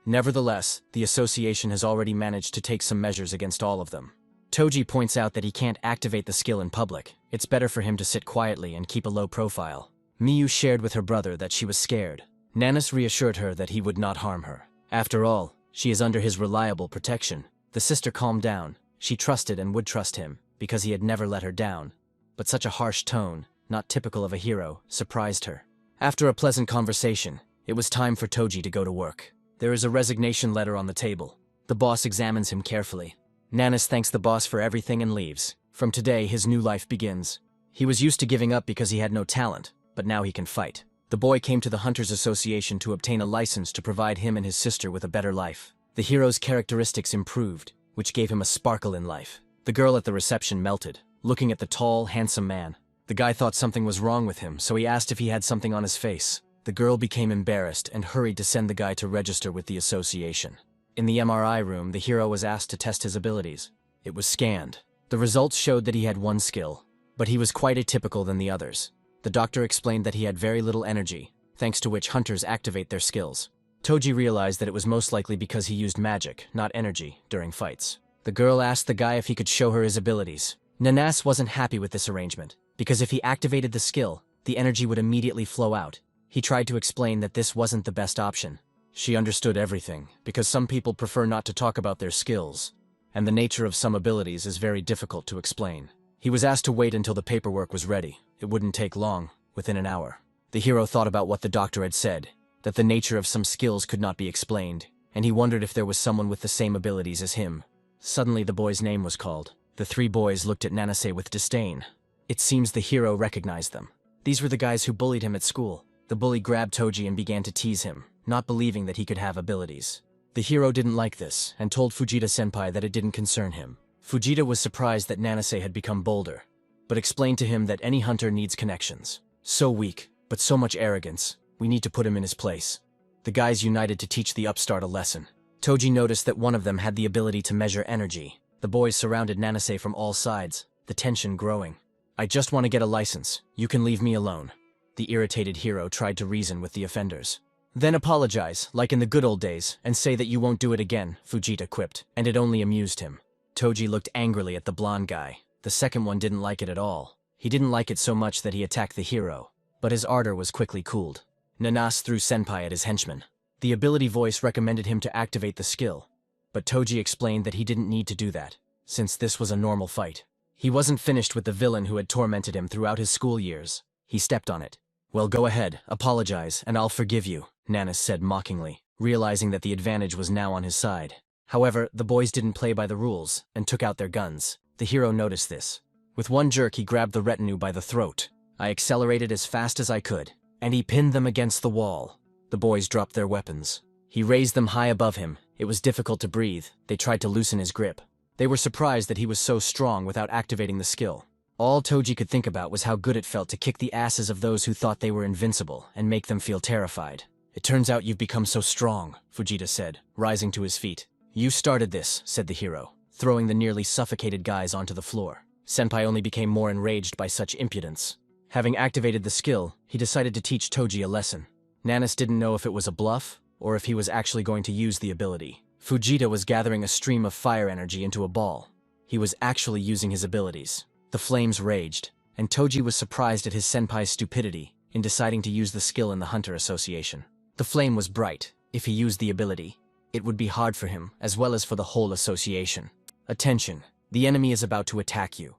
Nevertheless, the association has already managed to take some measures against all of them. Toji points out that he can't activate the skill in public. It's better for him to sit quietly and keep a low profile. Miyu shared with her brother that she was scared. Nanas reassured her that he would not harm her. After all, she is under his reliable protection. The sister calmed down. She trusted and would trust him, because he had never let her down. But such a harsh tone, not typical of a hero, surprised her. After a pleasant conversation, it was time for Toji to go to work. There is a resignation letter on the table. The boss examines him carefully. Nanas thanks the boss for everything and leaves. From today, his new life begins. He was used to giving up because he had no talent, but now he can fight. The boy came to the Hunters Association to obtain a license to provide him and his sister with a better life. The hero's characteristics improved, which gave him a sparkle in life. The girl at the reception melted, looking at the tall, handsome man. The guy thought something was wrong with him, so he asked if he had something on his face. The girl became embarrassed and hurried to send the guy to register with the association. In the MRI room, the hero was asked to test his abilities. It was scanned. The results showed that he had one skill, but he was quite atypical than the others. The doctor explained that he had very little energy, thanks to which hunters activate their skills. Toji realized that it was most likely because he used magic, not energy, during fights. The girl asked the guy if he could show her his abilities. Nanas wasn't happy with this arrangement, because if he activated the skill, the energy would immediately flow out. He tried to explain that this wasn't the best option. She understood everything, because some people prefer not to talk about their skills, and the nature of some abilities is very difficult to explain. He was asked to wait until the paperwork was ready. It wouldn't take long, within an hour. The hero thought about what the doctor had said, that the nature of some skills could not be explained, and he wondered if there was someone with the same abilities as him. Suddenly the boy's name was called. The 3 boys looked at Nanase with disdain. It seems the hero recognized them. These were the guys who bullied him at school. The bully grabbed Toji and began to tease him, not believing that he could have abilities. The hero didn't like this, and told Fujita-senpai that it didn't concern him. Fujita was surprised that Nanase had become bolder, but explained to him that any hunter needs connections. So weak, but so much arrogance. We need to put him in his place. The guys united to teach the upstart a lesson. Toji noticed that one of them had the ability to measure energy. The boys surrounded Nanase from all sides, the tension growing. I just want to get a license. You can leave me alone. The irritated hero tried to reason with the offenders. Then apologize, like in the good old days, and say that you won't do it again, Fujita quipped, and it only amused him. Toji looked angrily at the blonde guy. The second one didn't like it at all. He didn't like it so much that he attacked the hero, but his ardor was quickly cooled. Nanas threw senpai at his henchman. The ability voice recommended him to activate the skill, but Toji explained that he didn't need to do that, since this was a normal fight. He wasn't finished with the villain who had tormented him throughout his school years. He stepped on it. Well, go ahead, apologize, and I'll forgive you, Nanas said mockingly, realizing that the advantage was now on his side. However, the boys didn't play by the rules, and took out their guns. The hero noticed this. With one jerk, he grabbed the retinue by the throat. I accelerated as fast as I could, and he pinned them against the wall. The boys dropped their weapons. He raised them high above him. It was difficult to breathe. They tried to loosen his grip. They were surprised that he was so strong without activating the skill. All Toji could think about was how good it felt to kick the asses of those who thought they were invincible and make them feel terrified. It turns out you've become so strong, Fujita said, rising to his feet. You started this, said the hero, throwing the nearly suffocated guys onto the floor. Senpai only became more enraged by such impudence. Having activated the skill, he decided to teach Toji a lesson. Nanas didn't know if it was a bluff, or if he was actually going to use the ability. Fujita was gathering a stream of fire energy into a ball. He was actually using his abilities. The flames raged, and Toji was surprised at his senpai's stupidity in deciding to use the skill in the Hunter Association. The flame was bright. If he used the ability, it would be hard for him, as well as for the whole association. Attention, the enemy is about to attack you.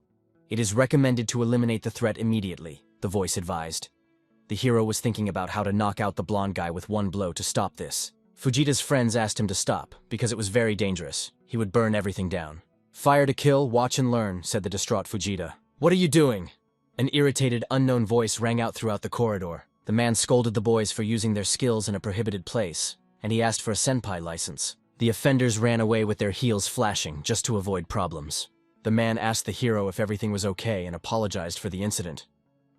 It is recommended to eliminate the threat immediately, the voice advised. The hero was thinking about how to knock out the blonde guy with one blow to stop this. Fujita's friends asked him to stop, because it was very dangerous. He would burn everything down. Fire to kill, watch and learn, said the distraught Fujita. What are you doing? An irritated, unknown voice rang out throughout the corridor. The man scolded the boys for using their skills in a prohibited place, and he asked for a senpai license. The offenders ran away with their heels flashing just to avoid problems. The man asked the hero if everything was okay and apologized for the incident.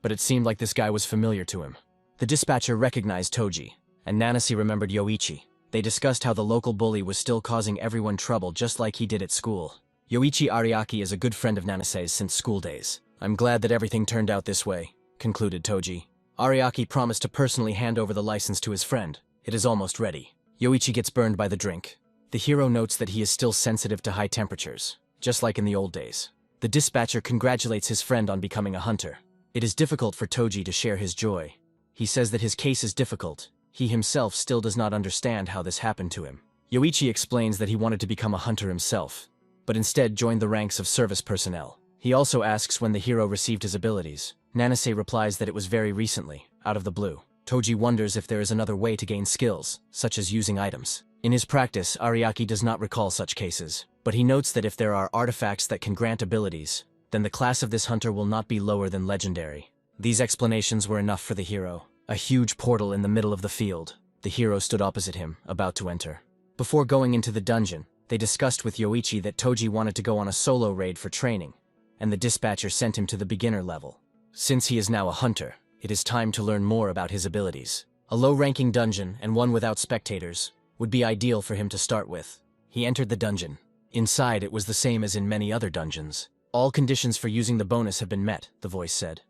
But it seemed like this guy was familiar to him. The dispatcher recognized Toji, and Nanase remembered Yoichi. They discussed how the local bully was still causing everyone trouble just like he did at school. Yoichi Ariaki is a good friend of Nanase's since school days. I'm glad that everything turned out this way, concluded Toji. Ariaki promised to personally hand over the license to his friend. It is almost ready. Yoichi gets burned by the drink. The hero notes that he is still sensitive to high temperatures, just like in the old days. The dispatcher congratulates his friend on becoming a hunter. It is difficult for Toji to share his joy. He says that his case is difficult. He himself still does not understand how this happened to him. Yoichi explains that he wanted to become a hunter himself, but instead joined the ranks of service personnel. He also asks when the hero received his abilities. Nanase replies that it was very recently, out of the blue. Toji wonders if there is another way to gain skills, such as using items. In his practice, Ariaki does not recall such cases, but he notes that if there are artifacts that can grant abilities, then the class of this hunter will not be lower than legendary. These explanations were enough for the hero. A huge portal in the middle of the field. The hero stood opposite him, about to enter. Before going into the dungeon, they discussed with Yoichi that Toji wanted to go on a solo raid for training, and the dispatcher sent him to the beginner level. Since he is now a hunter, it is time to learn more about his abilities. A low-ranking dungeon, and one without spectators, would be ideal for him to start with. He entered the dungeon. Inside, it was the same as in many other dungeons. All conditions for using the bonus have been met, the voice said.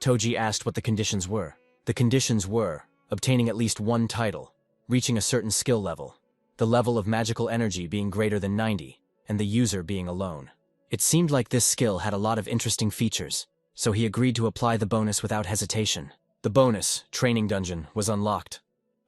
Toji asked what the conditions were. The conditions were obtaining at least one title, reaching a certain skill level, the level of magical energy being greater than 90, and the user being alone. It seemed like this skill had a lot of interesting features, so he agreed to apply the bonus without hesitation. The bonus, Training Dungeon, was unlocked.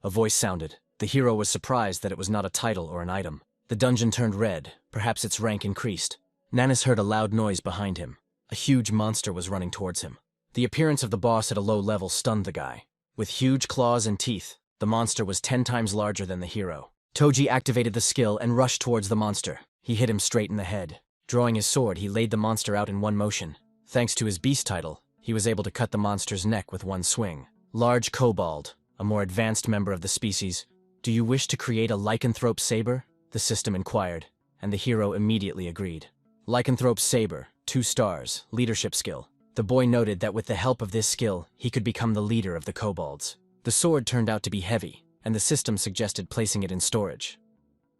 A voice sounded. The hero was surprised that it was not a title or an item. The dungeon turned red, perhaps its rank increased. Nanis heard a loud noise behind him. A huge monster was running towards him. The appearance of the boss at a low level stunned the guy. With huge claws and teeth, the monster was 10 times larger than the hero. Toji activated the skill and rushed towards the monster. He hit him straight in the head. Drawing his sword, he laid the monster out in one motion. Thanks to his beast title, he was able to cut the monster's neck with one swing. Large kobold, a more advanced member of the species. Do you wish to create a lycanthrope saber? The system inquired, and the hero immediately agreed. Lycanthrope saber, 2 stars, leadership skill. The boy noted that with the help of this skill, he could become the leader of the kobolds. The sword turned out to be heavy, and the system suggested placing it in storage.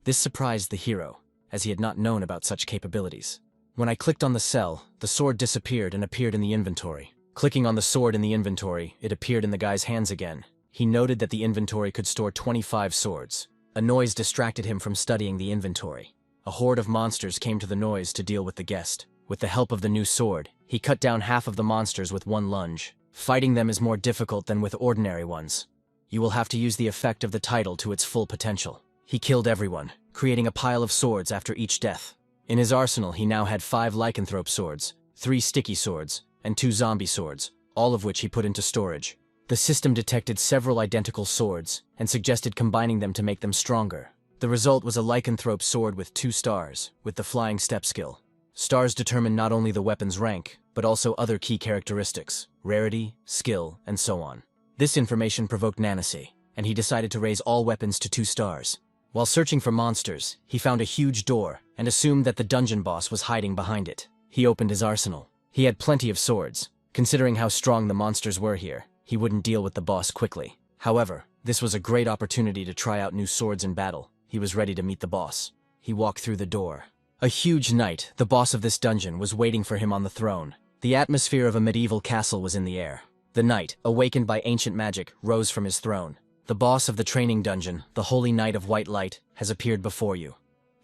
This surprised the hero, as he had not known about such capabilities. When I clicked on the cell, the sword disappeared and appeared in the inventory. Clicking on the sword in the inventory, it appeared in the guy's hands again. He noted that the inventory could store 25 swords. A noise distracted him from studying the inventory. A horde of monsters came to the noise to deal with the guest. With the help of the new sword, he cut down half of the monsters with one lunge. Fighting them is more difficult than with ordinary ones. You will have to use the effect of the title to its full potential. He killed everyone, creating a pile of swords after each death. In his arsenal, he now had 5 lycanthrope swords, 3 sticky swords, and 2 zombie swords, all of which he put into storage. The system detected several identical swords and suggested combining them to make them stronger. The result was a lycanthrope sword with 2 stars, with the flying step skill. Stars determine not only the weapon's rank, but also other key characteristics, rarity, skill, and so on. This information provoked Nanase, and he decided to raise all weapons to 2 stars. While searching for monsters, he found a huge door and assumed that the dungeon boss was hiding behind it. He opened his arsenal. He had plenty of swords. Considering how strong the monsters were here, he wouldn't deal with the boss quickly. However, this was a great opportunity to try out new swords in battle. He was ready to meet the boss. He walked through the door. A huge knight, the boss of this dungeon, was waiting for him on the throne. The atmosphere of a medieval castle was in the air. The knight, awakened by ancient magic, rose from his throne. The boss of the training dungeon, the Holy Knight of White Light, has appeared before you.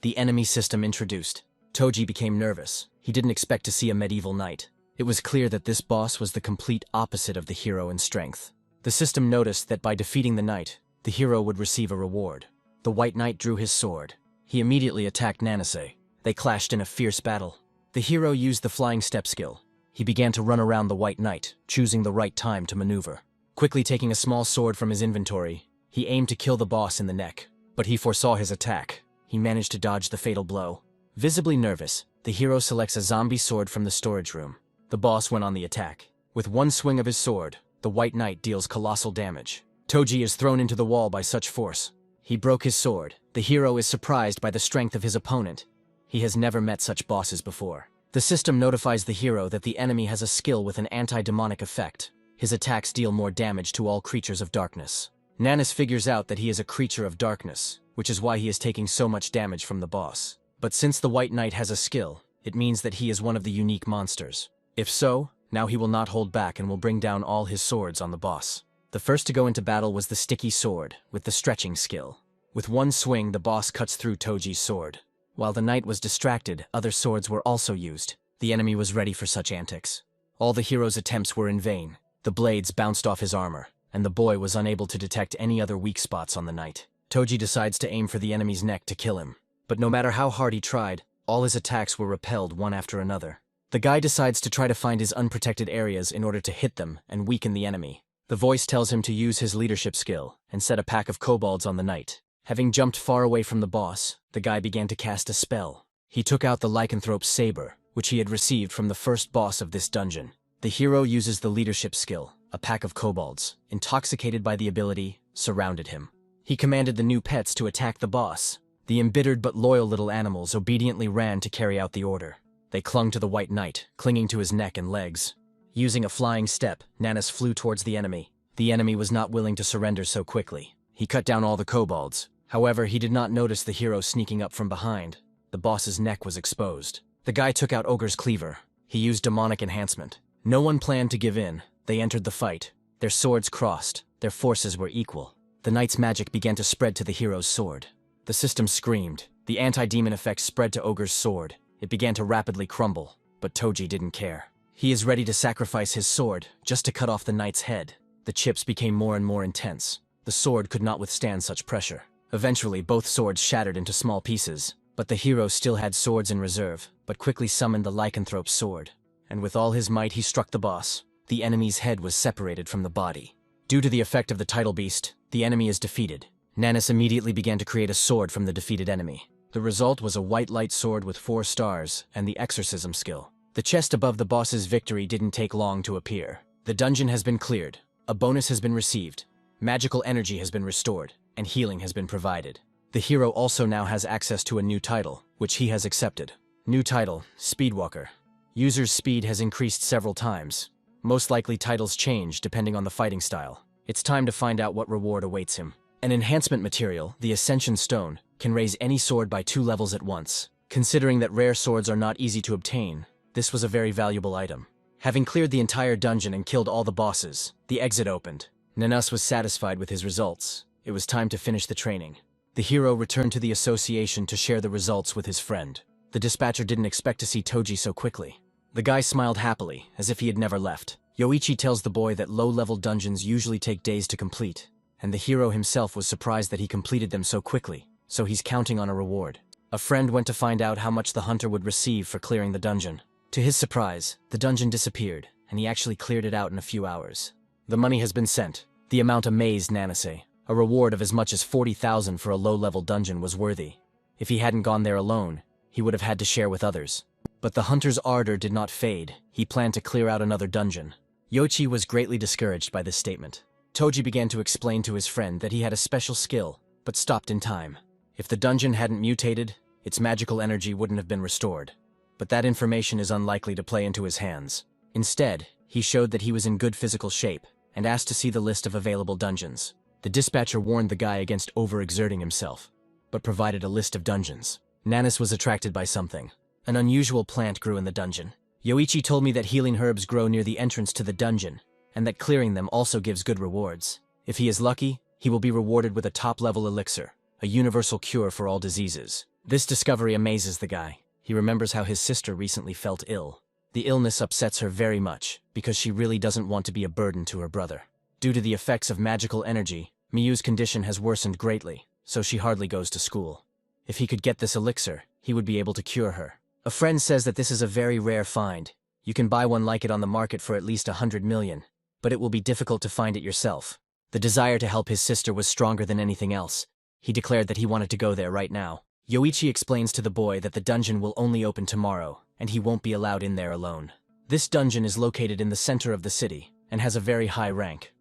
The enemy system introduced. Toji became nervous. He didn't expect to see a medieval knight. It was clear that this boss was the complete opposite of the hero in strength. The system noticed that by defeating the knight, the hero would receive a reward. The White Knight drew his sword. He immediately attacked Nanase. They clashed in a fierce battle. The hero used the flying step skill. He began to run around the White Knight, choosing the right time to maneuver. Quickly taking a small sword from his inventory, he aimed to kill the boss in the neck. But he foresaw his attack. He managed to dodge the fatal blow. Visibly nervous, The hero selects a zombie sword from the storage room. The boss went on the attack. With one swing of his sword, the White Knight deals colossal damage. Toji is thrown into the wall by such force. He broke his sword. The hero is surprised by the strength of his opponent. He has never met such bosses before. The system notifies the hero that the enemy has a skill with an anti-demonic effect. His attacks deal more damage to all creatures of darkness. Nanis figures out that he is a creature of darkness, which is why he is taking so much damage from the boss. But since the White Knight has a skill, it means that he is one of the unique monsters. If so, now he will not hold back and will bring down all his swords on the boss. The first to go into battle was the sticky sword, with the stretching skill. With one swing, the boss cuts through Toji's sword. While the knight was distracted, other swords were also used. The enemy was ready for such antics. All the hero's attempts were in vain. The blades bounced off his armor, and the boy was unable to detect any other weak spots on the knight. Toji decides to aim for the enemy's neck to kill him. But no matter how hard he tried, all his attacks were repelled one after another. The guy decides to try to find his unprotected areas in order to hit them and weaken the enemy. The voice tells him to use his leadership skill and set a pack of kobolds on the knight. Having jumped far away from the boss, the guy began to cast a spell. He took out the lycanthrope's saber, which he had received from the first boss of this dungeon. The hero uses the leadership skill. A pack of kobolds, intoxicated by the ability, surrounded him. He commanded the new pets to attack the boss. The embittered but loyal little animals obediently ran to carry out the order. They clung to the White Knight, clinging to his neck and legs. Using a flying step, Nanis flew towards the enemy. The enemy was not willing to surrender so quickly. He cut down all the kobolds. However, he did not notice the hero sneaking up from behind. The boss's neck was exposed. The guy took out Ogre's cleaver. He used demonic enhancement. No one planned to give in. They entered the fight. Their swords crossed. Their forces were equal. The knight's magic began to spread to the hero's sword. The system screamed. The anti-demon effect spread to Ogre's sword. It began to rapidly crumble, but Toji didn't care. He is ready to sacrifice his sword just to cut off the knight's head. The chips became more and more intense. The sword could not withstand such pressure. Eventually, both swords shattered into small pieces, but the hero still had swords in reserve, but quickly summoned the lycanthrope's sword. And with all his might, he struck the boss. The enemy's head was separated from the body. Due to the effect of the title beast, the enemy is defeated. Nanis immediately began to create a sword from the defeated enemy. The result was a white light sword with 4 stars and the exorcism skill. The chest above the boss's victory didn't take long to appear. The dungeon has been cleared. A bonus has been received. Magical energy has been restored, and healing has been provided. The hero also now has access to a new title, which he has accepted. New title, Speedwalker. User's speed has increased several times. Most likely titles change depending on the fighting style. It's time to find out what reward awaits him. An enhancement material, the Ascension Stone, can raise any sword by 2 levels at once. Considering that rare swords are not easy to obtain, this was a very valuable item. Having cleared the entire dungeon and killed all the bosses, the exit opened. Nanis was satisfied with his results. It was time to finish the training. The hero returned to the association to share the results with his friend. The dispatcher didn't expect to see Toji so quickly. The guy smiled happily, as if he had never left. Yoichi tells the boy that low-level dungeons usually take days to complete, and the hero himself was surprised that he completed them so quickly, so he's counting on a reward. A friend went to find out how much the hunter would receive for clearing the dungeon. To his surprise, the dungeon disappeared, and he actually cleared it out in a few hours. The money has been sent. The amount amazed Nanase. A reward of as much as 40,000 for a low-level dungeon was worthy. If he hadn't gone there alone, he would have had to share with others. But the hunter's ardor did not fade. He planned to clear out another dungeon. Yoichi was greatly discouraged by this statement. Toji began to explain to his friend that he had a special skill, but stopped in time. If the dungeon hadn't mutated, its magical energy wouldn't have been restored. But that information is unlikely to play into his hands. Instead, he showed that he was in good physical shape, and asked to see the list of available dungeons. The dispatcher warned the guy against overexerting himself, but provided a list of dungeons. Nanis was attracted by something. An unusual plant grew in the dungeon. Yoichi told me that healing herbs grow near the entrance to the dungeon, and that clearing them also gives good rewards. If he is lucky, he will be rewarded with a top-level elixir, a universal cure for all diseases. This discovery amazes the guy. He remembers how his sister recently felt ill. The illness upsets her very much, because she really doesn't want to be a burden to her brother. Due to the effects of magical energy, Miyu's condition has worsened greatly, so she hardly goes to school. If he could get this elixir, he would be able to cure her. A friend says that this is a very rare find. You can buy one like it on the market for at least 100 million, but it will be difficult to find it yourself. The desire to help his sister was stronger than anything else. He declared that he wanted to go there right now. Yoichi explains to the boy that the dungeon will only open tomorrow, and he won't be allowed in there alone. This dungeon is located in the center of the city, and has a very high rank.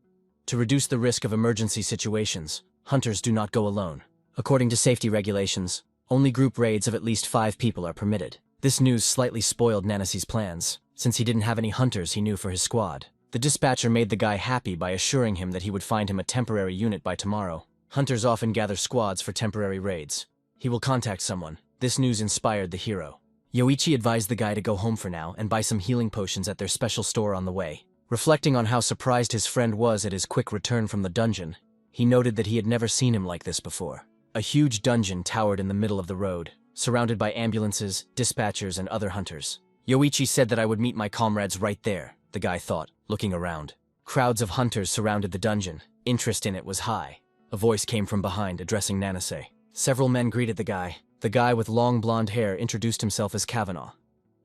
To reduce the risk of emergency situations, hunters do not go alone. According to safety regulations, only group raids of at least 5 people are permitted. This news slightly spoiled Nanasi's plans, since he didn't have any hunters he knew for his squad. The dispatcher made the guy happy by assuring him that he would find him a temporary unit by tomorrow. Hunters often gather squads for temporary raids. He will contact someone. This news inspired the hero. Yoichi advised the guy to go home for now and buy some healing potions at their special store on the way. Reflecting on how surprised his friend was at his quick return from the dungeon, he noted that he had never seen him like this before. A huge dungeon towered in the middle of the road, surrounded by ambulances, dispatchers, and other hunters. Yoichi said that I would meet my comrades right there, the guy thought, looking around. Crowds of hunters surrounded the dungeon. Interest in it was high. A voice came from behind, addressing Nanase. Several men greeted the guy. The guy with long blonde hair introduced himself as Kavanaugh.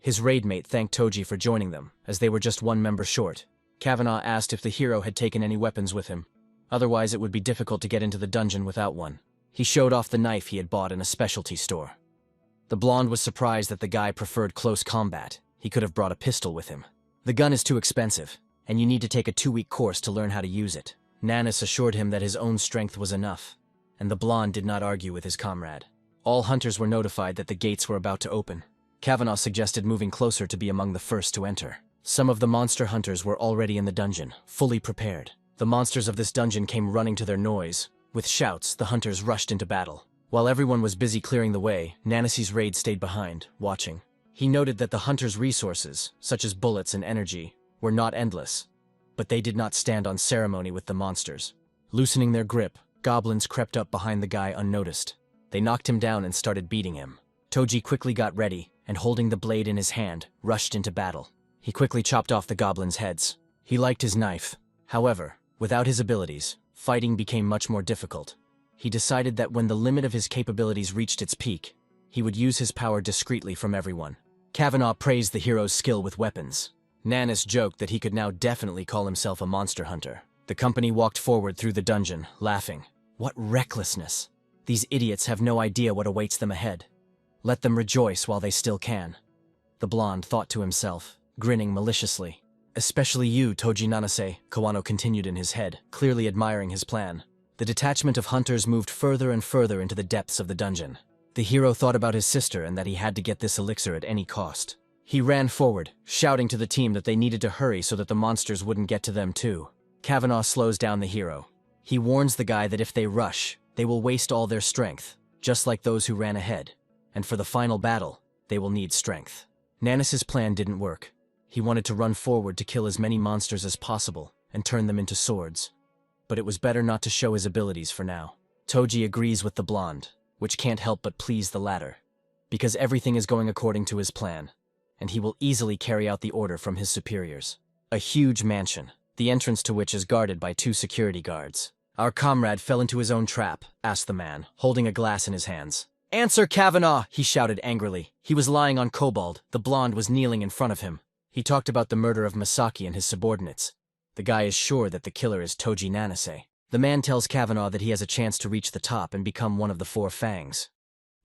His raid mate thanked Toji for joining them, as they were just one member short. Kavanaugh asked if the hero had taken any weapons with him. Otherwise it would be difficult to get into the dungeon without one. He showed off the knife he had bought in a specialty store. The blonde was surprised that the guy preferred close combat. He could have brought a pistol with him. The gun is too expensive, and you need to take a 2-week course to learn how to use it. Nanas assured him that his own strength was enough, and the blonde did not argue with his comrade. All hunters were notified that the gates were about to open. Kavanaugh suggested moving closer to be among the first to enter. Some of the monster hunters were already in the dungeon, fully prepared. The monsters of this dungeon came running to their noise. With shouts, the hunters rushed into battle. While everyone was busy clearing the way, Nanasi's raid stayed behind, watching. He noted that the hunters' resources, such as bullets and energy, were not endless, but they did not stand on ceremony with the monsters. Loosening their grip, goblins crept up behind the guy unnoticed. They knocked him down and started beating him. Toji quickly got ready, and holding the blade in his hand, rushed into battle. He quickly chopped off the goblins' heads. He liked his knife. However, without his abilities, fighting became much more difficult. He decided that when the limit of his capabilities reached its peak, he would use his power discreetly from everyone. Kavanaugh praised the hero's skill with weapons. Nanas joked that he could now definitely call himself a monster hunter. The company walked forward through the dungeon, laughing. What recklessness! These idiots have no idea what awaits them ahead. Let them rejoice while they still can. The blonde thought to himself, grinning maliciously. Especially you, Toji Nanase, Kawano continued in his head, clearly admiring his plan. The detachment of hunters moved further and further into the depths of the dungeon. The hero thought about his sister and that he had to get this elixir at any cost. He ran forward, shouting to the team that they needed to hurry so that the monsters wouldn't get to them too. Kavanaugh slows down the hero. He warns the guy that if they rush, they will waste all their strength, just like those who ran ahead. And for the final battle, they will need strength. Nanas's plan didn't work. He wanted to run forward to kill as many monsters as possible and turn them into swords. But it was better not to show his abilities for now. Toji agrees with the blonde, which can't help but please the latter, because everything is going according to his plan, and he will easily carry out the order from his superiors. A huge mansion, the entrance to which is guarded by 2 security guards. Our comrade fell into his own trap, asked the man, holding a glass in his hands. Answer, Kavanaugh! He shouted angrily. He was lying on Kobold. The blonde was kneeling in front of him. He talked about the murder of Masaki and his subordinates. The guy is sure that the killer is Toji Nanase. The man tells Kavanaugh that he has a chance to reach the top and become one of the 4 fangs.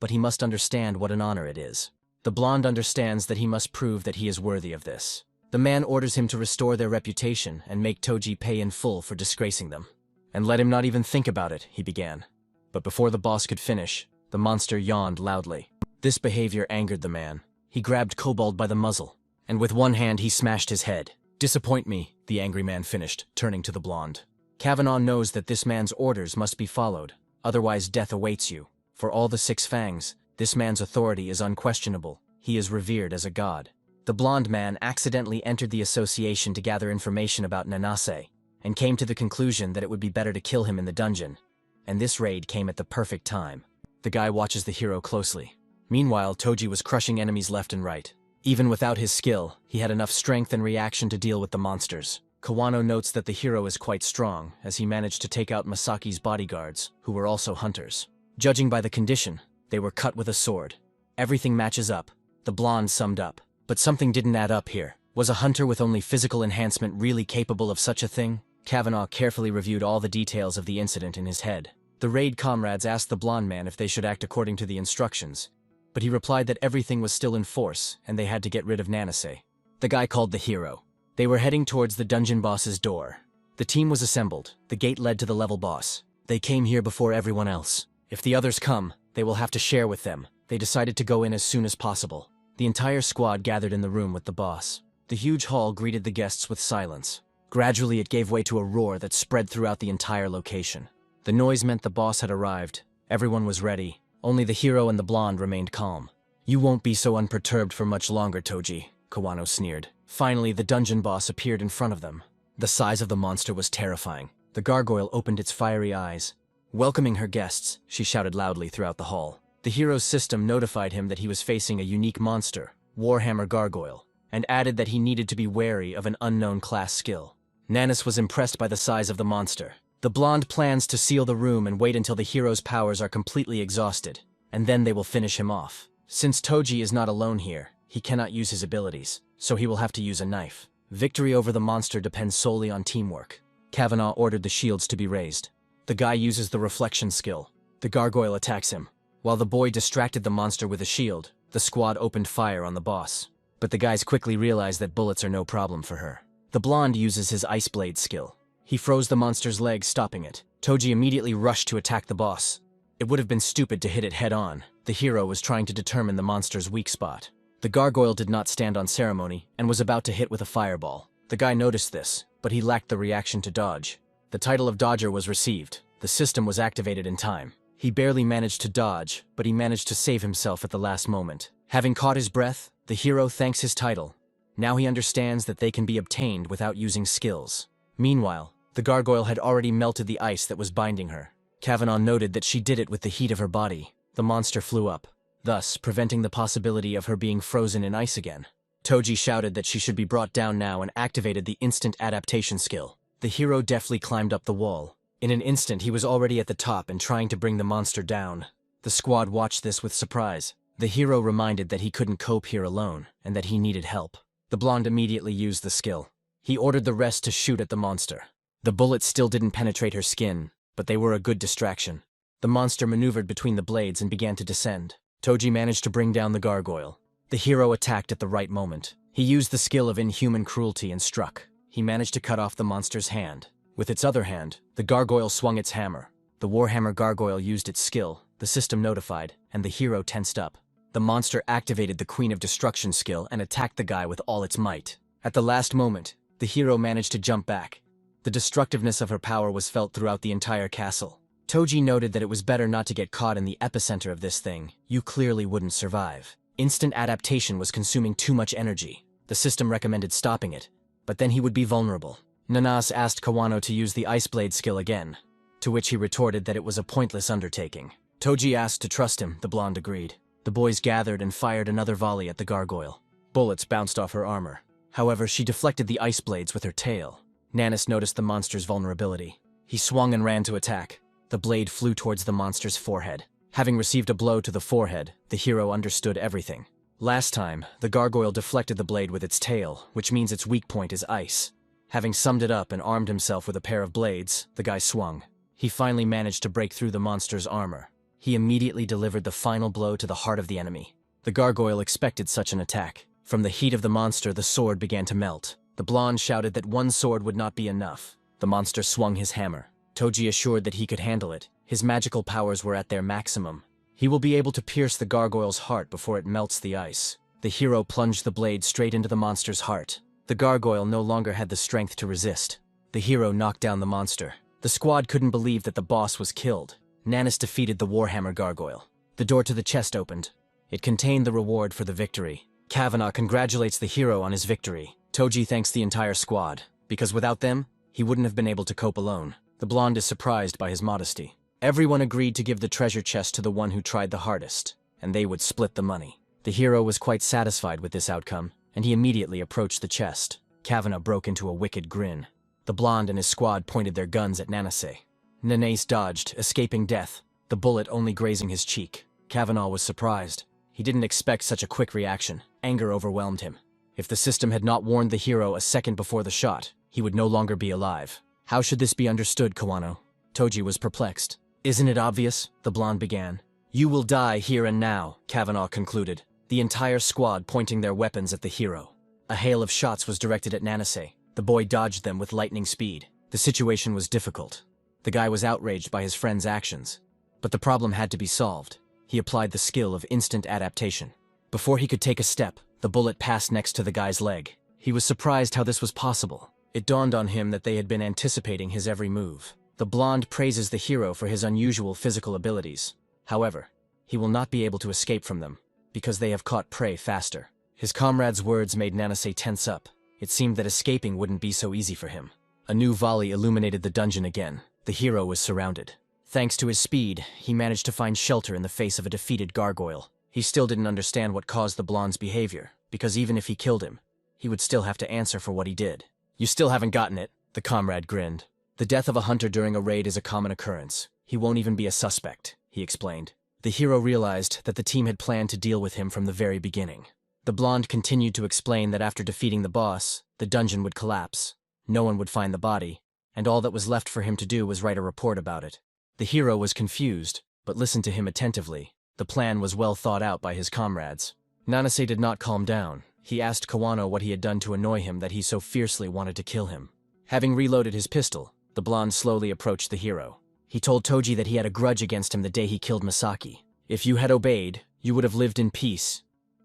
But he must understand what an honor it is. The blonde understands that he must prove that he is worthy of this. The man orders him to restore their reputation and make Toji pay in full for disgracing them. And let him not even think about it, he began. But before the boss could finish, the monster yawned loudly. This behavior angered the man. He grabbed Kobold by the muzzle, and with one hand he smashed his head. Disappoint me, the angry man finished, turning to the blonde. Kavanaugh knows that this man's orders must be followed, otherwise death awaits you. For all the 6 fangs, this man's authority is unquestionable. He is revered as a god. The blonde man accidentally entered the association to gather information about Nanase, and came to the conclusion that it would be better to kill him in the dungeon. And this raid came at the perfect time. The guy watches the hero closely. Meanwhile, Toji was crushing enemies left and right. Even without his skill, he had enough strength and reaction to deal with the monsters. Kawano notes that the hero is quite strong, as he managed to take out Masaki's bodyguards, who were also hunters. Judging by the condition, they were cut with a sword. Everything matches up, the blonde summed up. But something didn't add up here. Was a hunter with only physical enhancement really capable of such a thing? Kavanaugh carefully reviewed all the details of the incident in his head. The raid comrades asked the blonde man if they should act according to the instructions, but he replied that everything was still in force and they had to get rid of Nanase. The guy called the hero. They were heading towards the dungeon boss's door. The team was assembled. The gate led to the level boss. They came here before everyone else. If the others come, they will have to share with them. They decided to go in as soon as possible. The entire squad gathered in the room with the boss. The huge hall greeted the guests with silence. Gradually, it gave way to a roar that spread throughout the entire location. The noise meant the boss had arrived. Everyone was ready. Only the hero and the blonde remained calm. "You won't be so unperturbed for much longer, Toji," Kawano sneered. Finally, the dungeon boss appeared in front of them. The size of the monster was terrifying. The gargoyle opened its fiery eyes. Welcoming her guests, she shouted loudly throughout the hall. The hero's system notified him that he was facing a unique monster, Warhammer Gargoyle, and added that he needed to be wary of an unknown class skill. Nanis was impressed by the size of the monster. The blonde plans to seal the room and wait until the hero's powers are completely exhausted, and then they will finish him off. Since Toji is not alone here, he cannot use his abilities, so he will have to use a knife. Victory over the monster depends solely on teamwork. Kavanaugh ordered the shields to be raised. The guy uses the reflection skill. The gargoyle attacks him. While the boy distracted the monster with a shield, the squad opened fire on the boss. But the guys quickly realized that bullets are no problem for her. The blonde uses his ice blade skill. He froze the monster's leg, stopping it. Toji immediately rushed to attack the boss. It would have been stupid to hit it head-on. The hero was trying to determine the monster's weak spot. The gargoyle did not stand on ceremony and was about to hit with a fireball. The guy noticed this, but he lacked the reaction to dodge. The title of Dodger was received. The system was activated in time. He barely managed to dodge, but he managed to save himself at the last moment. Having caught his breath, the hero thanks his title. Now he understands that they can be obtained without using skills. Meanwhile, the gargoyle had already melted the ice that was binding her. Kavanaugh noted that she did it with the heat of her body. The monster flew up, thus preventing the possibility of her being frozen in ice again. Toji shouted that she should be brought down now and activated the instant adaptation skill. The hero deftly climbed up the wall. In an instant, he was already at the top and trying to bring the monster down. The squad watched this with surprise. The hero reminded that he couldn't cope here alone, and that he needed help. The blonde immediately used the skill. He ordered the rest to shoot at the monster. The bullets still didn't penetrate her skin, but they were a good distraction. The monster maneuvered between the blades and began to descend. Toji managed to bring down the gargoyle. The hero attacked at the right moment. He used the skill of inhuman cruelty and struck. He managed to cut off the monster's hand. With its other hand, the gargoyle swung its hammer. The Warhammer Gargoyle used its skill, the system notified, and the hero tensed up. The monster activated the Queen of Destruction skill and attacked the guy with all its might. At the last moment, the hero managed to jump back. The destructiveness of her power was felt throughout the entire castle. Toji noted that it was better not to get caught in the epicenter of this thing. You clearly wouldn't survive. Instant adaptation was consuming too much energy. The system recommended stopping it, but then he would be vulnerable. Nanas asked Kawano to use the Ice Blade skill again, to which he retorted that it was a pointless undertaking. Toji asked to trust him, the blonde agreed. The boys gathered and fired another volley at the gargoyle. Bullets bounced off her armor. However, she deflected the ice blades with her tail. Nanis noticed the monster's vulnerability. He swung and ran to attack. The blade flew towards the monster's forehead. Having received a blow to the forehead, the hero understood everything. Last time, the gargoyle deflected the blade with its tail, which means its weak point is ice. Having summed it up and armed himself with a pair of blades, the guy swung. He finally managed to break through the monster's armor. He immediately delivered the final blow to the heart of the enemy. The gargoyle expected such an attack. From the heat of the monster, the sword began to melt. The blonde shouted that one sword would not be enough. The monster swung his hammer. Toji assured that he could handle it. His magical powers were at their maximum. He will be able to pierce the gargoyle's heart before it melts the ice. The hero plunged the blade straight into the monster's heart. The gargoyle no longer had the strength to resist. The hero knocked down the monster. The squad couldn't believe that the boss was killed. Nanis defeated the Warhammer Gargoyle. The door to the chest opened. It contained the reward for the victory. Kavanaugh congratulates the hero on his victory. Toji thanks the entire squad, because without them, he wouldn't have been able to cope alone. The blonde is surprised by his modesty. Everyone agreed to give the treasure chest to the one who tried the hardest, and they would split the money. The hero was quite satisfied with this outcome, and he immediately approached the chest. Kavanaugh broke into a wicked grin. The blonde and his squad pointed their guns at Nanase. Nanes dodged, escaping death, the bullet only grazing his cheek. Kavanaugh was surprised. He didn't expect such a quick reaction. Anger overwhelmed him. If the system had not warned the hero a second before the shot, he would no longer be alive. How should this be understood, Kawano? Toji was perplexed. Isn't it obvious? The blonde began. You will die here and now, Kavanaugh concluded, the entire squad pointing their weapons at the hero. A hail of shots was directed at Nanase. The boy dodged them with lightning speed. The situation was difficult. The guy was outraged by his friend's actions. But the problem had to be solved. He applied the skill of instant adaptation. Before he could take a step, the bullet passed next to the guy's leg. He was surprised how this was possible. It dawned on him that they had been anticipating his every move. The blonde praises the hero for his unusual physical abilities. However, he will not be able to escape from them, because they have caught prey faster. His comrade's words made Nanase tense up. It seemed that escaping wouldn't be so easy for him. A new volley illuminated the dungeon again. The hero was surrounded. Thanks to his speed, he managed to find shelter in the face of a defeated gargoyle. He still didn't understand what caused the blonde's behavior, because even if he killed him, he would still have to answer for what he did. You still haven't gotten it, the comrade grinned. The death of a hunter during a raid is a common occurrence. He won't even be a suspect, he explained. The hero realized that the team had planned to deal with him from the very beginning. The blonde continued to explain that after defeating the boss, the dungeon would collapse. No one would find the body, and all that was left for him to do was write a report about it. The hero was confused, but listened to him attentively. The plan was well thought out by his comrades. Nanase did not calm down. He asked Kawano what he had done to annoy him that he so fiercely wanted to kill him. Having reloaded his pistol, the blonde slowly approached the hero. He told Toji that he had a grudge against him the day he killed Masaki. If you had obeyed, you would have lived in peace.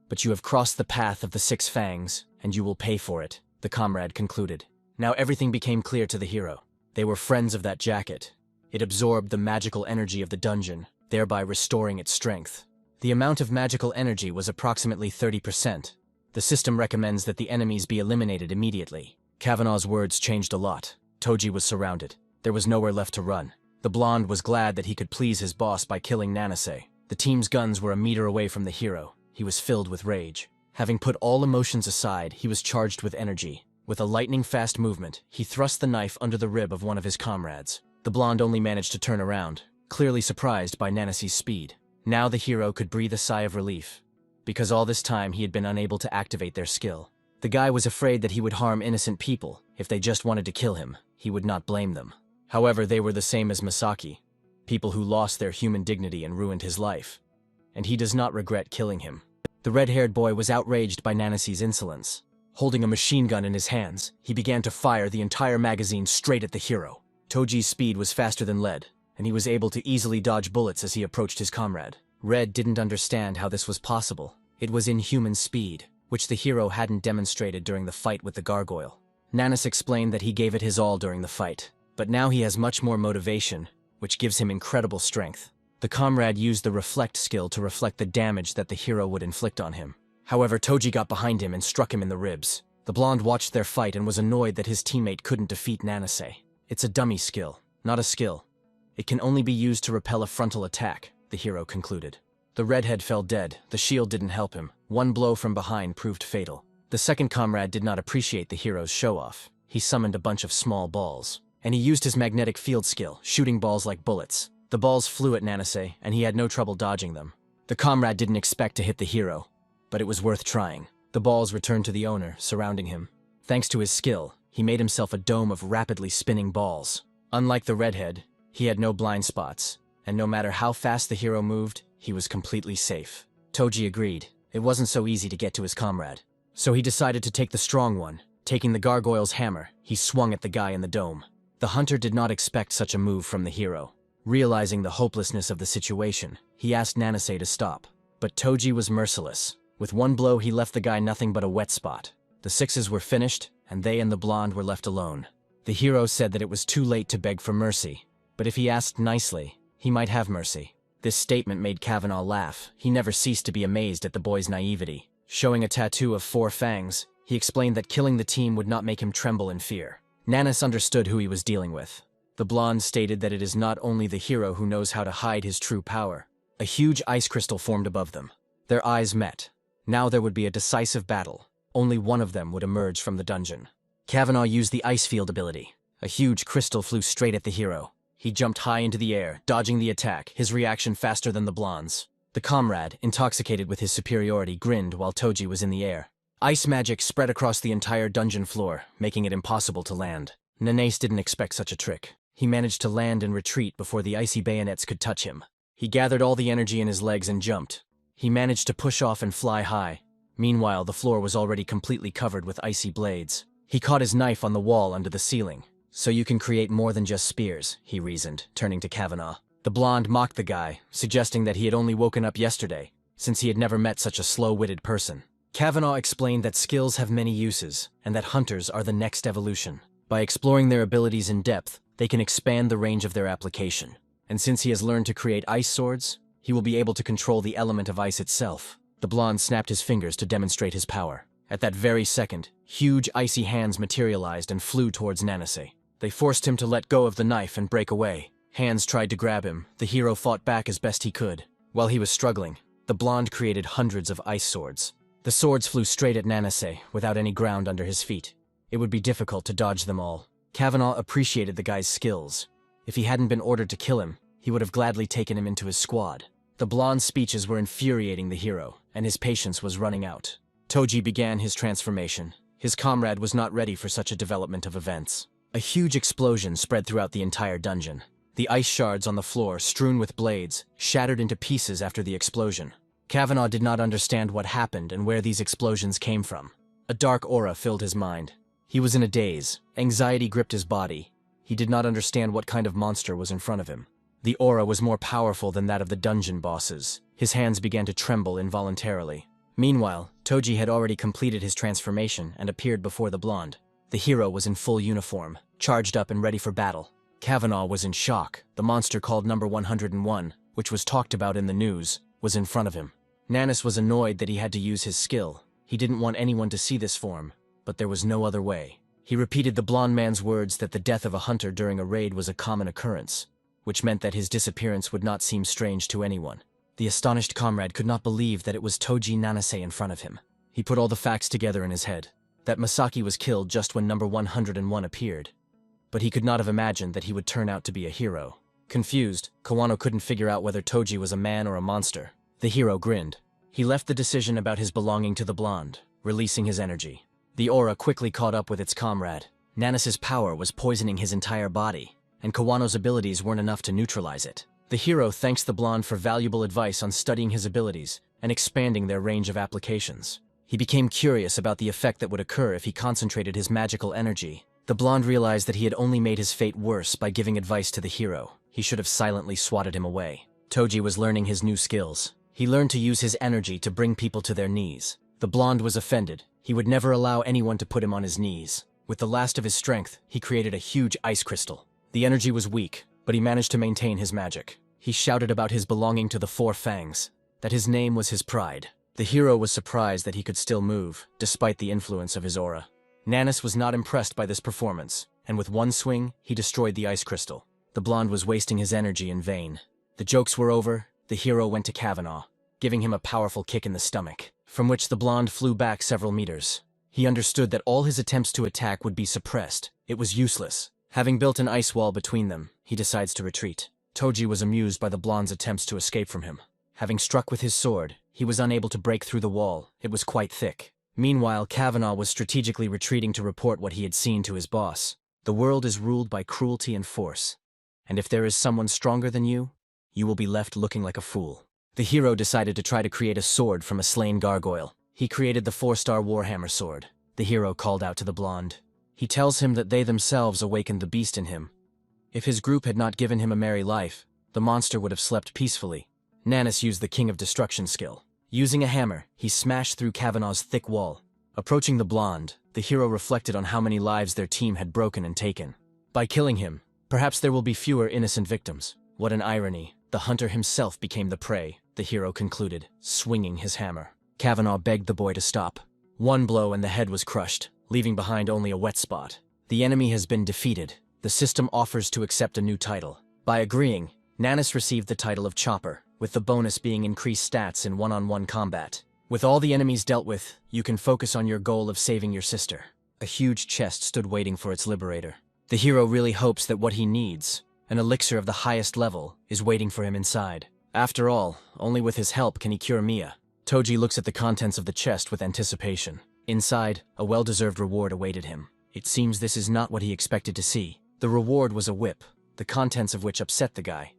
But you have crossed the path of the Six Fangs, and you will pay for it, the comrade concluded. Now everything became clear to the hero. They were friends of that jacket. It absorbed the magical energy of the dungeon, thereby restoring its strength. The amount of magical energy was approximately 30%. The system recommends that the enemies be eliminated immediately. Kavanaugh's words changed a lot. Toji was surrounded. There was nowhere left to run. The blonde was glad that he could please his boss by killing Nanase. The team's guns were a meter away from the hero. He was filled with rage. Having put all emotions aside, he was charged with energy. With a lightning-fast movement, he thrust the knife under the rib of one of his comrades. The blonde only managed to turn around, clearly surprised by Nanase's speed. Now the hero could breathe a sigh of relief, because all this time he had been unable to activate their skill. The guy was afraid that he would harm innocent people. If they just wanted to kill him, he would not blame them. However, they were the same as Masaki, people who lost their human dignity and ruined his life. And he does not regret killing him. The red-haired boy was outraged by Nanase's insolence. Holding a machine gun in his hands, he began to fire the entire magazine straight at the hero. Toji's speed was faster than lead, and he was able to easily dodge bullets as he approached his comrade. Red didn't understand how this was possible. It was inhuman speed, which the hero hadn't demonstrated during the fight with the gargoyle. Nanase explained that he gave it his all during the fight, but now he has much more motivation, which gives him incredible strength. The comrade used the reflect skill to reflect the damage that the hero would inflict on him. However, Toji got behind him and struck him in the ribs. The blonde watched their fight and was annoyed that his teammate couldn't defeat Nanase. It's a dummy skill, not a skill. It can only be used to repel a frontal attack, the hero concluded. The redhead fell dead. The shield didn't help him. One blow from behind proved fatal. The second comrade did not appreciate the hero's show-off. He summoned a bunch of small balls, and he used his magnetic field skill, shooting balls like bullets. The balls flew at Nanase, and he had no trouble dodging them. The comrade didn't expect to hit the hero, but it was worth trying. The balls returned to the owner, surrounding him. Thanks to his skill, he made himself a dome of rapidly spinning balls. Unlike the redhead, he had no blind spots, and no matter how fast the hero moved, he was completely safe. Toji agreed. It wasn't so easy to get to his comrade. So he decided to take the strong one. Taking the gargoyle's hammer, he swung at the guy in the dome. The hunter did not expect such a move from the hero. Realizing the hopelessness of the situation, he asked Nanase to stop. But Toji was merciless. With one blow, he left the guy nothing but a wet spot. The sixes were finished, and they and the blonde were left alone. The hero said that it was too late to beg for mercy, but if he asked nicely, he might have mercy. This statement made Kavanaugh laugh. He never ceased to be amazed at the boy's naivety. Showing a tattoo of 4 fangs, he explained that killing the team would not make him tremble in fear. Nanase understood who he was dealing with. The blonde stated that it is not only the hero who knows how to hide his true power. A huge ice crystal formed above them. Their eyes met. Now there would be a decisive battle. Only one of them would emerge from the dungeon. Kavanaugh used the ice field ability. A huge crystal flew straight at the hero. He jumped high into the air, dodging the attack, his reaction faster than the blonde's. The comrade, intoxicated with his superiority, grinned while Toji was in the air. Ice magic spread across the entire dungeon floor, making it impossible to land. Nanase didn't expect such a trick. He managed to land and retreat before the icy bayonets could touch him. He gathered all the energy in his legs and jumped. He managed to push off and fly high. Meanwhile, the floor was already completely covered with icy blades. He caught his knife on the wall under the ceiling. "So you can create more than just spears," he reasoned, turning to Kavanaugh. The blonde mocked the guy, suggesting that he had only woken up yesterday, since he had never met such a slow-witted person. Kavanaugh explained that skills have many uses, and that hunters are the next evolution. By exploring their abilities in depth, they can expand the range of their application. And since he has learned to create ice swords, he will be able to control the element of ice itself. The blonde snapped his fingers to demonstrate his power. At that very second, huge icy hands materialized and flew towards Nanase. They forced him to let go of the knife and break away. Hands tried to grab him. The hero fought back as best he could. While he was struggling, the blonde created hundreds of ice swords. The swords flew straight at Nanase, without any ground under his feet. It would be difficult to dodge them all. Kavanaugh appreciated the guy's skills. If he hadn't been ordered to kill him, he would have gladly taken him into his squad. The blonde's speeches were infuriating the hero, and his patience was running out. Toji began his transformation. His comrade was not ready for such a development of events. A huge explosion spread throughout the entire dungeon. The ice shards on the floor, strewn with blades, shattered into pieces after the explosion. Kavanaugh did not understand what happened and where these explosions came from. A dark aura filled his mind. He was in a daze. Anxiety gripped his body. He did not understand what kind of monster was in front of him. The aura was more powerful than that of the dungeon bosses. His hands began to tremble involuntarily. Meanwhile, Toji had already completed his transformation and appeared before the blonde. The hero was in full uniform, charged up and ready for battle. Kavanaugh was in shock. The monster called number 101, which was talked about in the news, was in front of him. Nanis was annoyed that he had to use his skill. He didn't want anyone to see this form, but there was no other way. He repeated the blonde man's words that the death of a hunter during a raid was a common occurrence, which meant that his disappearance would not seem strange to anyone. The astonished comrade could not believe that it was Toji Nanase in front of him. He put all the facts together in his head. That Masaki was killed just when number 101 appeared. But he could not have imagined that he would turn out to be a hero. Confused, Kawano couldn't figure out whether Toji was a man or a monster. The hero grinned. He left the decision about his belonging to the blonde, releasing his energy. The aura quickly caught up with its comrade. Nanis's power was poisoning his entire body, and Kawano's abilities weren't enough to neutralize it. The hero thanks the blonde for valuable advice on studying his abilities and expanding their range of applications. He became curious about the effect that would occur if he concentrated his magical energy. The blonde realized that he had only made his fate worse by giving advice to the hero. He should have silently swatted him away. Toji was learning his new skills. He learned to use his energy to bring people to their knees. The blonde was offended. He would never allow anyone to put him on his knees. With the last of his strength, he created a huge ice crystal. The energy was weak, but he managed to maintain his magic. He shouted about his belonging to the Four Fangs, that his name was his pride. The hero was surprised that he could still move, despite the influence of his aura. Nanis was not impressed by this performance, and with one swing, he destroyed the ice crystal. The blonde was wasting his energy in vain. The jokes were over. The hero went to Kavanaugh, giving him a powerful kick in the stomach, from which the blonde flew back several meters. He understood that all his attempts to attack would be suppressed. It was useless. Having built an ice wall between them, he decides to retreat. Toji was amused by the blonde's attempts to escape from him. Having struck with his sword, he was unable to break through the wall. It was quite thick. Meanwhile, Kavanaugh was strategically retreating to report what he had seen to his boss. The world is ruled by cruelty and force, and if there is someone stronger than you will be left looking like a fool. The hero decided to try to create a sword from a slain gargoyle. He created the 4-star Warhammer sword. The hero called out to the blonde. He tells him that they themselves awakened the beast in him. If his group had not given him a merry life, the monster would have slept peacefully. Nanis used the King of Destruction skill. Using a hammer, he smashed through Kavanaugh's thick wall. Approaching the blonde, the hero reflected on how many lives their team had broken and taken. By killing him, perhaps there will be fewer innocent victims. What an irony. The hunter himself became the prey, the hero concluded, swinging his hammer. Kavanaugh begged the boy to stop. One blow and the head was crushed, leaving behind only a wet spot. The enemy has been defeated. The system offers to accept a new title. By agreeing, Nanis received the title of Chopper, with the bonus being increased stats in one-on-one combat. With all the enemies dealt with, you can focus on your goal of saving your sister. A huge chest stood waiting for its liberator. The hero really hopes that what he needs, an elixir of the highest level, is waiting for him inside. After all, only with his help can he cure Mia. Toji looks at the contents of the chest with anticipation. Inside, a well-deserved reward awaited him. It seems this is not what he expected to see. The reward was a whip. the contents of which upset the guy.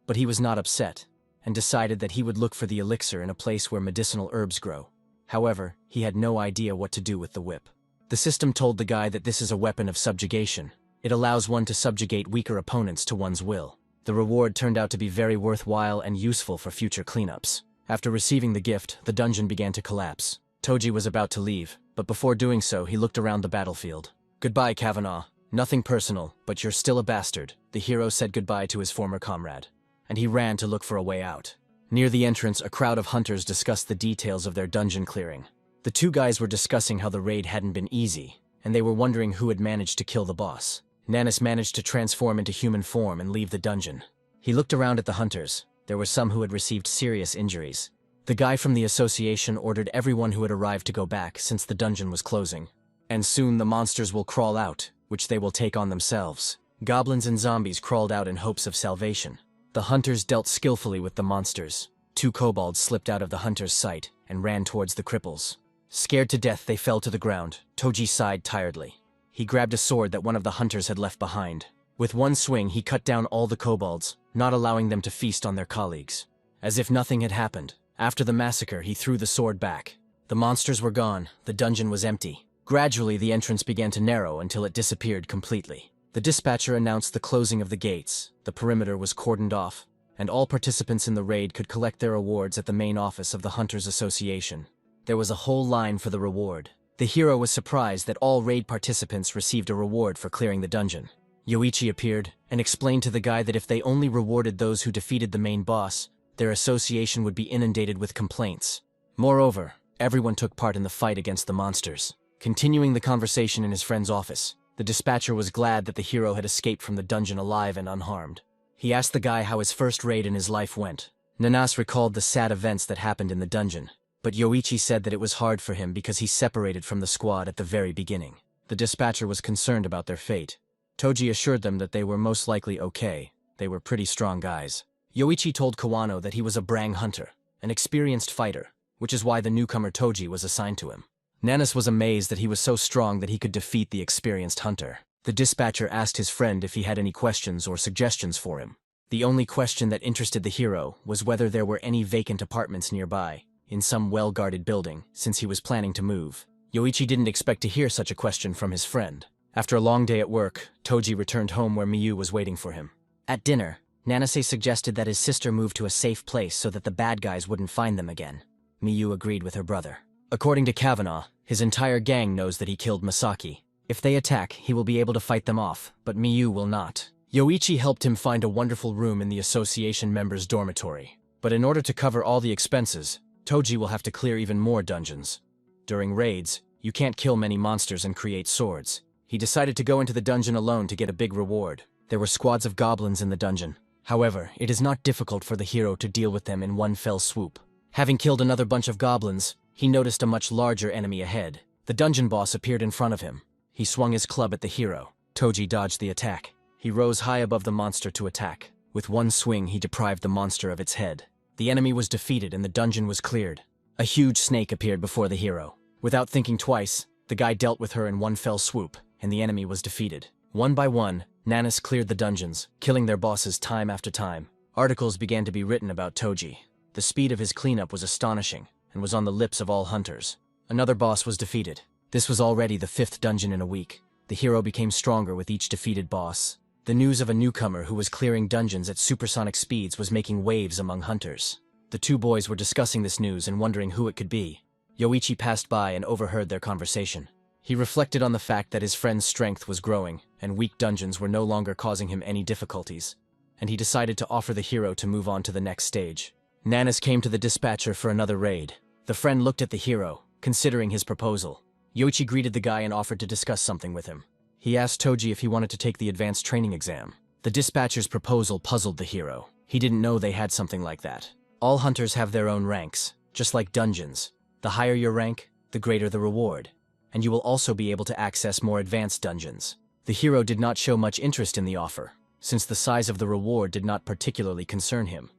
But he was not upset, and decided that he would look for the elixir in a place where medicinal herbs grow. However, he had no idea what to do with the whip. The system told the guy that this is a weapon of subjugation. It allows one to subjugate weaker opponents to one's will. The reward turned out to be very worthwhile and useful for future cleanups. After receiving the gift, the dungeon began to collapse. Toji was about to leave, but before doing so, he looked around the battlefield. "Goodbye, Kavanaugh. Nothing personal, but you're still a bastard," the hero said goodbye to his former comrade. And he ran to look for a way out. Near the entrance, a crowd of hunters discussed the details of their dungeon clearing. The two guys were discussing how the raid hadn't been easy, and they were wondering who had managed to kill the boss. Nanis managed to transform into human form and leave the dungeon. He looked around at the hunters. There were some who had received serious injuries. The guy from the association ordered everyone who had arrived to go back since the dungeon was closing. And soon the monsters will crawl out, which they will take on themselves. Goblins and zombies crawled out in hopes of salvation. The hunters dealt skillfully with the monsters. 2 kobolds slipped out of the hunters' sight and ran towards the cripples. Scared to death, they fell to the ground. Toji sighed tiredly. He grabbed a sword that one of the hunters had left behind. With one swing, he cut down all the kobolds, not allowing them to feast on their colleagues. As if nothing had happened, after the massacre, he threw the sword back. The monsters were gone, the dungeon was empty. Gradually, the entrance began to narrow until it disappeared completely. The dispatcher announced the closing of the gates, the perimeter was cordoned off, and all participants in the raid could collect their rewards at the main office of the Hunters Association. There was a whole line for the reward. The hero was surprised that all raid participants received a reward for clearing the dungeon. Yoichi appeared and explained to the guy that if they only rewarded those who defeated the main boss, their association would be inundated with complaints. Moreover, everyone took part in the fight against the monsters. Continuing the conversation in his friend's office, the dispatcher was glad that the hero had escaped from the dungeon alive and unharmed. He asked the guy how his first raid in his life went. Nanas recalled the sad events that happened in the dungeon, but Yoichi said that it was hard for him because he separated from the squad at the very beginning. The dispatcher was concerned about their fate. Toji assured them that they were most likely okay. They were pretty strong guys. Yoichi told Kawano that he was a brang hunter, an experienced fighter, which is why the newcomer Toji was assigned to him. Nanis was amazed that he was so strong that he could defeat the experienced hunter. The dispatcher asked his friend if he had any questions or suggestions for him. The only question that interested the hero was whether there were any vacant apartments nearby, in some well-guarded building, since he was planning to move. Yoichi didn't expect to hear such a question from his friend. After a long day at work, Toji returned home where Miyu was waiting for him. At dinner, Nanase suggested that his sister move to a safe place so that the bad guys wouldn't find them again. Miyu agreed with her brother. According to Kavanaugh, his entire gang knows that he killed Masaki. If they attack, he will be able to fight them off, but Miyu will not. Yoichi helped him find a wonderful room in the association members' dormitory. But in order to cover all the expenses, Toji will have to clear even more dungeons. During raids, you can't kill many monsters and create swords. He decided to go into the dungeon alone to get a big reward. There were squads of goblins in the dungeon. However, it is not difficult for the hero to deal with them in one fell swoop. Having killed another bunch of goblins, he noticed a much larger enemy ahead. The dungeon boss appeared in front of him. He swung his club at the hero. Toji dodged the attack. He rose high above the monster to attack. With one swing, he deprived the monster of its head. The enemy was defeated and the dungeon was cleared. A huge snake appeared before the hero. Without thinking twice, the guy dealt with her in one fell swoop, and the enemy was defeated. One by one, Nanis cleared the dungeons, killing their bosses time after time. Articles began to be written about Toji. The speed of his cleanup was astonishing, and was on the lips of all hunters. Another boss was defeated. This was already the 5th dungeon in a week. The hero became stronger with each defeated boss. The news of a newcomer who was clearing dungeons at supersonic speeds was making waves among hunters. The two boys were discussing this news and wondering who it could be. Yoichi passed by and overheard their conversation. He reflected on the fact that his friend's strength was growing, and weak dungeons were no longer causing him any difficulties, and he decided to offer the hero to move on to the next stage. Nanis came to the dispatcher for another raid. The friend looked at the hero, considering his proposal. Yoichi greeted the guy and offered to discuss something with him. He asked Toji if he wanted to take the advanced training exam. The dispatcher's proposal puzzled the hero. He didn't know they had something like that. All hunters have their own ranks, just like dungeons. The higher your rank, the greater the reward, and you will also be able to access more advanced dungeons. The hero did not show much interest in the offer, since the size of the reward did not particularly concern him.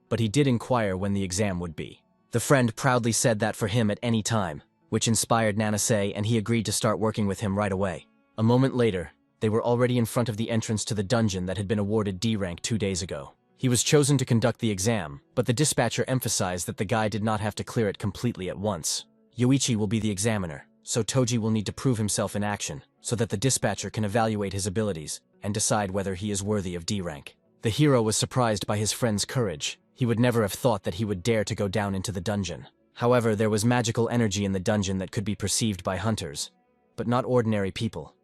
But he did inquire when the exam would be. The friend proudly said that for him at any time, which inspired Nanase, and he agreed to start working with him right away. A moment later, They were already in front of the entrance to the dungeon that had been awarded D rank 2 days ago. He was chosen to conduct the exam, but the dispatcher emphasized that the guy did not have to clear it completely at once. Yoichi will be the examiner, so Toji will need to prove himself in action, so that the dispatcher can evaluate his abilities and decide whether he is worthy of D rank. The hero was surprised by his friend's courage. He would never have thought that he would dare to go down into the dungeon. However, there was magical energy in the dungeon that could be perceived by hunters, but not ordinary people.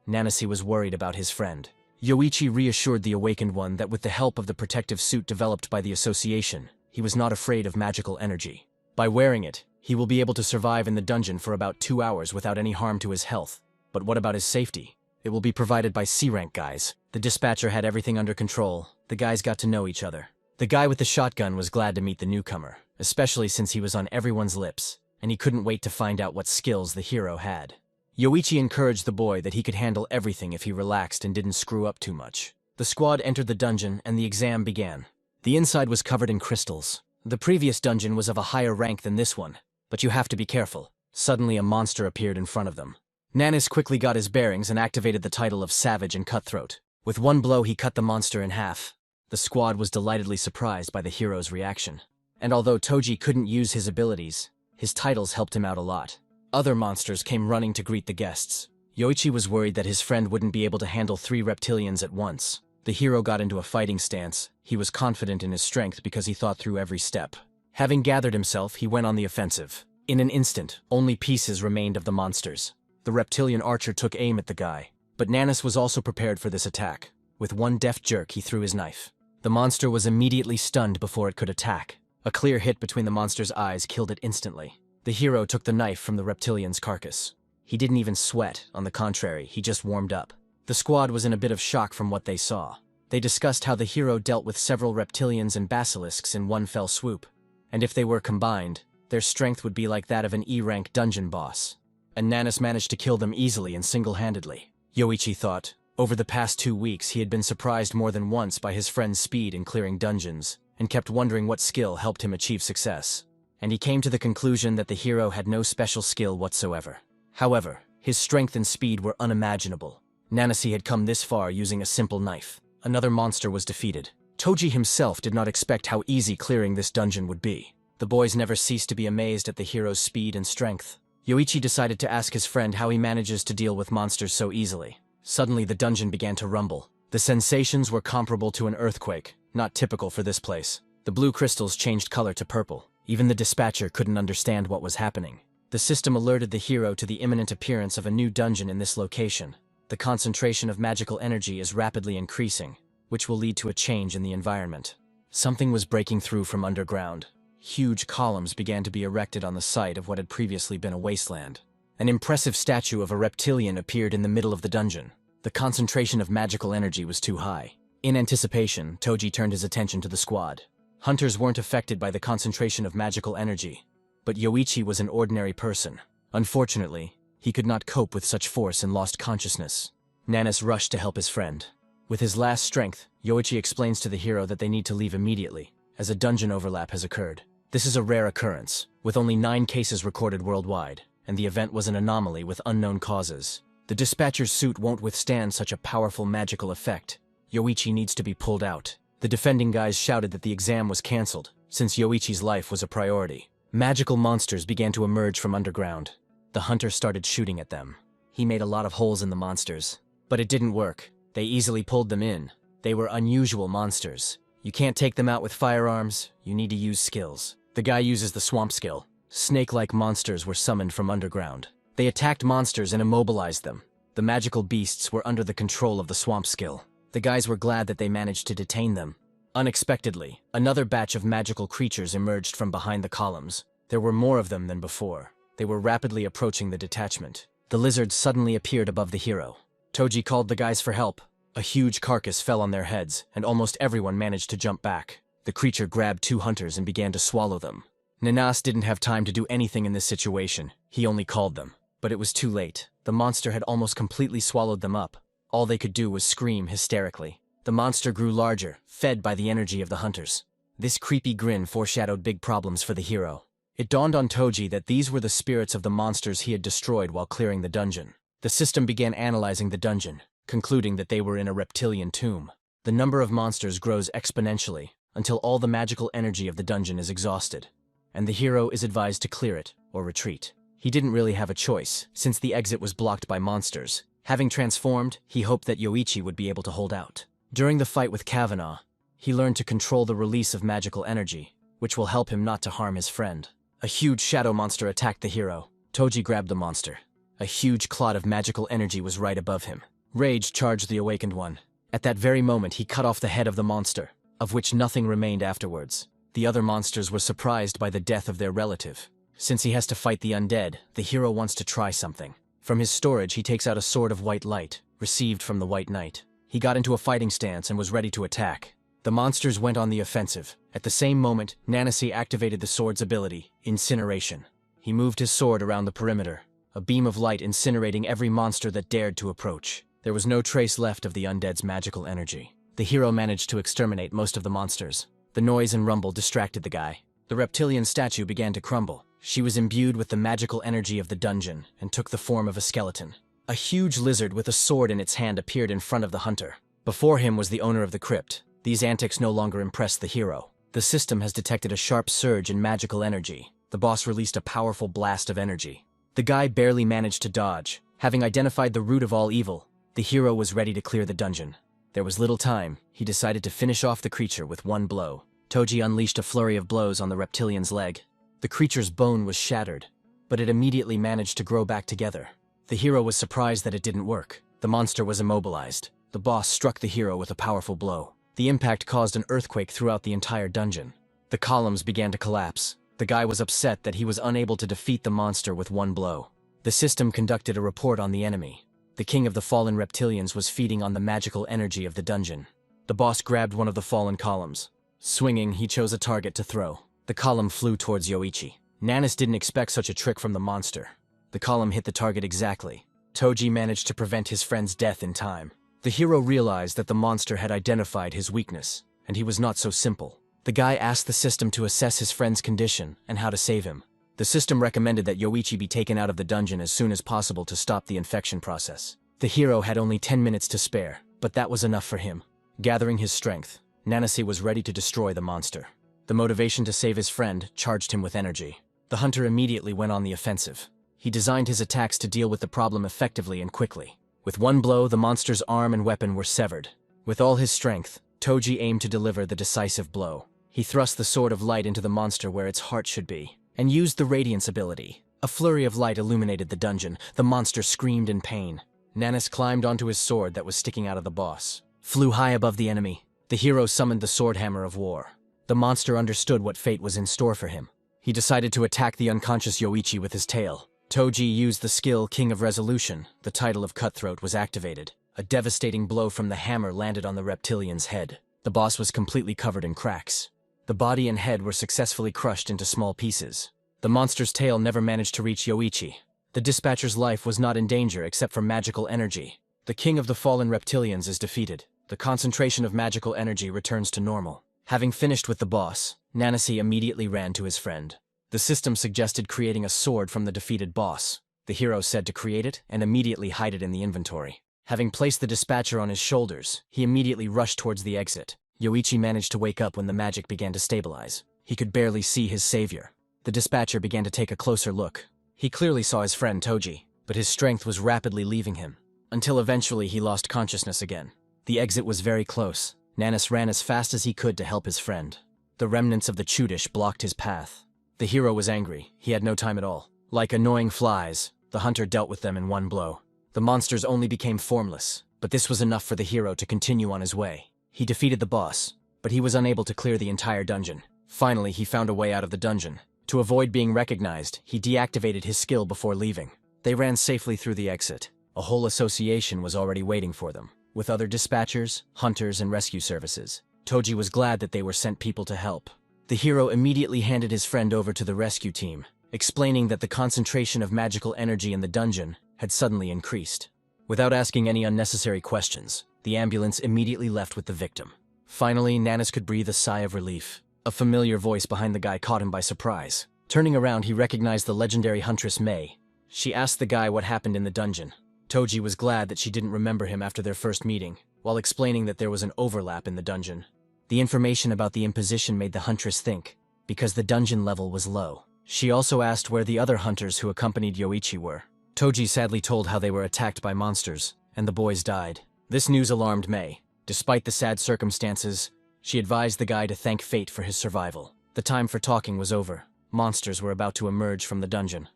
Nanase was worried about his friend. Yoichi reassured the awakened one that with the help of the protective suit developed by the association, he was not afraid of magical energy. By wearing it, he will be able to survive in the dungeon for about 2 hours without any harm to his health. But what about his safety? It will be provided by C-rank guys. The dispatcher had everything under control. The guys got to know each other. The guy with the shotgun was glad to meet the newcomer, especially since he was on everyone's lips, and he couldn't wait to find out what skills the hero had. Yoichi encouraged the boy that he could handle everything if he relaxed and didn't screw up too much. The squad entered the dungeon and the exam began. The inside was covered in crystals. The previous dungeon was of a higher rank than this one, but you have to be careful. Suddenly a monster appeared in front of them. Nanase quickly got his bearings and activated the title of Savage and Cutthroat. With one blow he cut the monster in half. The squad was delightedly surprised by the hero's reaction. And although Toji couldn't use his abilities, his titles helped him out a lot. Other monsters came running to greet the guests. Yoichi was worried that his friend wouldn't be able to handle 3 reptilians at once. The hero got into a fighting stance. He was confident in his strength because he thought through every step. Having gathered himself, he went on the offensive. In an instant, only pieces remained of the monsters. The reptilian archer took aim at the guy, but Nanase was also prepared for this attack. With one deft jerk, he threw his knife. The monster was immediately stunned before it could attack. A clear hit between the monster's eyes killed it instantly. The hero took the knife from the reptilian's carcass. He didn't even sweat, on the contrary, he just warmed up. The squad was in a bit of shock from what they saw. They discussed how the hero dealt with several reptilians and basilisks in one fell swoop, and if they were combined, their strength would be like that of an E-rank dungeon boss. And Nanase managed to kill them easily and single-handedly. Yoichi thought, over the past 2 weeks he had been surprised more than once by his friend's speed in clearing dungeons, and kept wondering what skill helped him achieve success. And he came to the conclusion that the hero had no special skill whatsoever. However, his strength and speed were unimaginable. Nanase had come this far using a simple knife. Another monster was defeated. Toji himself did not expect how easy clearing this dungeon would be. The boys never ceased to be amazed at the hero's speed and strength. Yoichi decided to ask his friend how he manages to deal with monsters so easily. Suddenly the dungeon began to rumble. The sensations were comparable to an earthquake, not typical for this place. The blue crystals changed color to purple. Even the dispatcher couldn't understand what was happening. The system alerted the hero to the imminent appearance of a new dungeon in this location. The concentration of magical energy is rapidly increasing, which will lead to a change in the environment. Something was breaking through from underground. Huge columns began to be erected on the site of what had previously been a wasteland. An impressive statue of a reptilian appeared in the middle of the dungeon. The concentration of magical energy was too high. In anticipation, Toji turned his attention to the squad. Hunters weren't affected by the concentration of magical energy, but Yoichi was an ordinary person. Unfortunately, he could not cope with such force and lost consciousness. Nanase rushed to help his friend. With his last strength, Yoichi explains to the hero that they need to leave immediately, as a dungeon overlap has occurred. This is a rare occurrence, with only 9 cases recorded worldwide, and the event was an anomaly with unknown causes. The dispatcher's suit won't withstand such a powerful magical effect. Yoichi needs to be pulled out. The defending guys shouted that the exam was cancelled, since Yoichi's life was a priority. Magical monsters began to emerge from underground. The hunter started shooting at them. He made a lot of holes in the monsters, but it didn't work. They easily pulled them in. They were unusual monsters. You can't take them out with firearms, you need to use skills. The guy uses the swamp skill. Snake-like monsters were summoned from underground. They attacked monsters and immobilized them. The magical beasts were under the control of the swamp skill. The guys were glad that they managed to detain them. Unexpectedly, another batch of magical creatures emerged from behind the columns. There were more of them than before. They were rapidly approaching the detachment. The lizards suddenly appeared above the hero. Toji called the guys for help. A huge carcass fell on their heads, and almost everyone managed to jump back. The creature grabbed 2 hunters and began to swallow them. Nanase didn't have time to do anything in this situation. He only called them. But it was too late. The monster had almost completely swallowed them up. All they could do was scream hysterically. The monster grew larger, fed by the energy of the hunters. This creepy grin foreshadowed big problems for the hero. It dawned on Toji that these were the spirits of the monsters he had destroyed while clearing the dungeon. The system began analyzing the dungeon. concluding that they were in a reptilian tomb. The number of monsters grows exponentially until all the magical energy of the dungeon is exhausted, and the hero is advised to clear it or retreat. He didn't really have a choice, since the exit was blocked by monsters. Having transformed, he hoped that Yoichi would be able to hold out. During the fight with Kavanaugh, he learned to control the release of magical energy, which will help him not to harm his friend. A huge shadow monster attacked the hero. Toji grabbed the monster. A huge clot of magical energy was right above him. Rage charged the awakened one. At that very moment, he cut off the head of the monster, of which nothing remained afterwards. The other monsters were surprised by the death of their relative. Since he has to fight the undead, the hero wants to try something. From his storage, he takes out a sword of white light, received from the White Knight. He got into a fighting stance and was ready to attack. The monsters went on the offensive. At the same moment, Nancy activated the sword's ability, Incineration. He moved his sword around the perimeter, a beam of light incinerating every monster that dared to approach. There was no trace left of the undead's magical energy. The hero managed to exterminate most of the monsters. The noise and rumble distracted the guy. The reptilian statue began to crumble. She was imbued with the magical energy of the dungeon and took the form of a skeleton. A huge lizard with a sword in its hand appeared in front of the hunter. Before him was the owner of the crypt. These antics no longer impressed the hero. The system has detected a sharp surge in magical energy. The boss released a powerful blast of energy. The guy barely managed to dodge. Having identified the root of all evil, the hero was ready to clear the dungeon. There was little time. He decided to finish off the creature with one blow. Toji unleashed a flurry of blows on the reptilian's leg. The creature's bone was shattered, but it immediately managed to grow back together. The hero was surprised that it didn't work. The monster was immobilized. The boss struck the hero with a powerful blow. The impact caused an earthquake throughout the entire dungeon. The columns began to collapse. The guy was upset that he was unable to defeat the monster with one blow. The system conducted a report on the enemy. The king of the fallen reptilians was feeding on the magical energy of the dungeon. The boss grabbed one of the fallen columns. Swinging, he chose a target to throw. The column flew towards Yoichi. Nanis didn't expect such a trick from the monster. The column hit the target exactly. Toji managed to prevent his friend's death in time. The hero realized that the monster had identified his weakness, and he was not so simple. The guy asked the system to assess his friend's condition and how to save him. The system recommended that Yoichi be taken out of the dungeon as soon as possible to stop the infection process. The hero had only 10 minutes to spare, but that was enough for him. Gathering his strength, Nancy was ready to destroy the monster. The motivation to save his friend charged him with energy. The hunter immediately went on the offensive. He designed his attacks to deal with the problem effectively and quickly. With one blow, the monster's arm and weapon were severed. With all his strength, Toji aimed to deliver the decisive blow. He thrust the sword of light into the monster where its heart should be, and used the radiance ability. A flurry of light illuminated the dungeon. The monster screamed in pain. Nanis climbed onto his sword that was sticking out of the boss. Flew high above the enemy. The hero summoned the sword hammer of war. The monster understood what fate was in store for him. He decided to attack the unconscious Yoichi with his tail. Toji used the skill King of Resolution. The title of Cutthroat was activated. A devastating blow from the hammer landed on the reptilian's head. The boss was completely covered in cracks. The body and head were successfully crushed into small pieces. The monster's tail never managed to reach Yoichi. The dispatcher's life was not in danger except for magical energy. The king of the fallen reptilians is defeated. The concentration of magical energy returns to normal. Having finished with the boss, Nancy immediately ran to his friend. The system suggested creating a sword from the defeated boss. The hero said to create it and immediately hide it in the inventory. Having placed the dispatcher on his shoulders, he immediately rushed towards the exit. Yoichi managed to wake up when the magic began to stabilize. He could barely see his savior. The dispatcher began to take a closer look. He clearly saw his friend Toji, but his strength was rapidly leaving him, until eventually he lost consciousness again. The exit was very close. Nanis ran as fast as he could to help his friend. The remnants of the Chudish blocked his path. The hero was angry. He had no time at all. Like annoying flies, the hunter dealt with them in one blow. The monsters only became formless, but this was enough for the hero to continue on his way. He defeated the boss, but he was unable to clear the entire dungeon. Finally, he found a way out of the dungeon. To avoid being recognized, he deactivated his skill before leaving. They ran safely through the exit. A whole association was already waiting for them, with other dispatchers, hunters, and rescue services. Toji was glad that they were sent people to help. The hero immediately handed his friend over to the rescue team, explaining that the concentration of magical energy in the dungeon had suddenly increased. Without asking any unnecessary questions, the ambulance immediately left with the victim. Finally, Nanis could breathe a sigh of relief. A familiar voice behind the guy caught him by surprise. Turning around, he recognized the legendary huntress May. She asked the guy what happened in the dungeon. Toji was glad that she didn't remember him after their first meeting, while explaining that there was an overlap in the dungeon. The information about the imposition made the huntress think, because the dungeon level was low. She also asked where the other hunters who accompanied Yoichi were. Toji sadly told how they were attacked by monsters, and the boys died. This news alarmed Mei. Despite the sad circumstances, she advised the guy to thank fate for his survival. The time for talking was over. Monsters were about to emerge from the dungeon.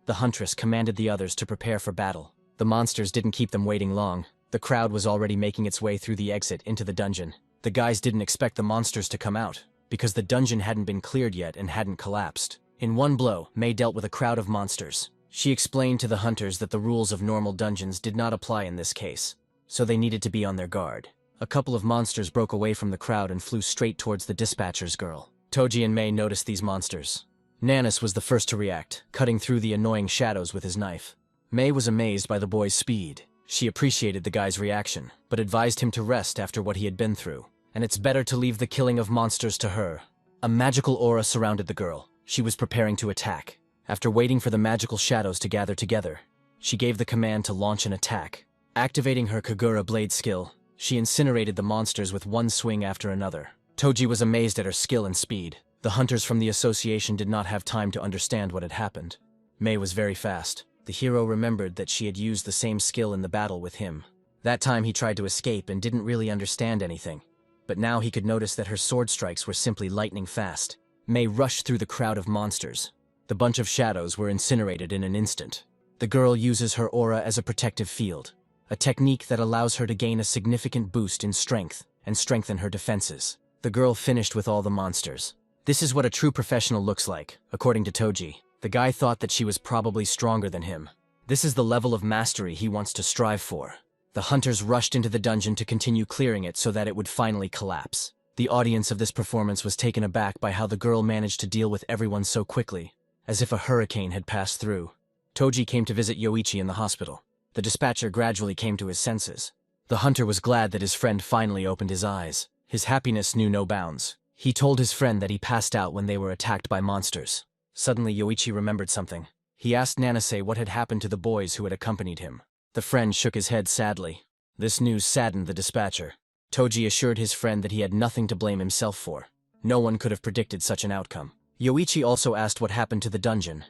The huntress commanded the others to prepare for battle. The monsters didn't keep them waiting long. The crowd was already making its way through the exit into the dungeon. The guys didn't expect the monsters to come out, because the dungeon hadn't been cleared yet and hadn't collapsed. In one blow, Mei dealt with a crowd of monsters. She explained to the hunters that the rules of normal dungeons did not apply in this case, so they needed to be on their guard. A couple of monsters broke away from the crowd and flew straight towards the dispatcher's girl. Toji and Mei noticed these monsters. Nanis was the first to react, cutting through the annoying shadows with his knife. Mei was amazed by the boy's speed. She appreciated the guy's reaction, but advised him to rest after what he had been through, and it's better to leave the killing of monsters to her. A magical aura surrounded the girl. She was preparing to attack. After waiting for the magical shadows to gather together, she gave the command to launch an attack. Activating her Kagura blade skill, she incinerated the monsters with one swing after another. Toji was amazed at her skill and speed. The hunters from the association did not have time to understand what had happened. Mei was very fast. The hero remembered that she had used the same skill in the battle with him. That time he tried to escape and didn't really understand anything. But now he could notice that her sword strikes were simply lightning fast. Mei rushed through the crowd of monsters. The bunch of shadows were incinerated in an instant. The girl uses her aura as a protective field, a technique that allows her to gain a significant boost in strength and strengthen her defenses. The girl finished with all the monsters. This is what a true professional looks like, according to Toji. The guy thought that she was probably stronger than him. This is the level of mastery he wants to strive for. The hunters rushed into the dungeon to continue clearing it so that it would finally collapse. The audience of this performance was taken aback by how the girl managed to deal with everyone so quickly, as if a hurricane had passed through. Toji came to visit Yoichi in the hospital. The dispatcher gradually came to his senses. The hunter was glad that his friend finally opened his eyes. His happiness knew no bounds. He told his friend that he passed out when they were attacked by monsters. Suddenly Yoichi remembered something. He asked Nanase what had happened to the boys who had accompanied him. The friend shook his head sadly. This news saddened the dispatcher. Toji assured his friend that he had nothing to blame himself for. No one could have predicted such an outcome. Yoichi also asked what happened to the dungeon.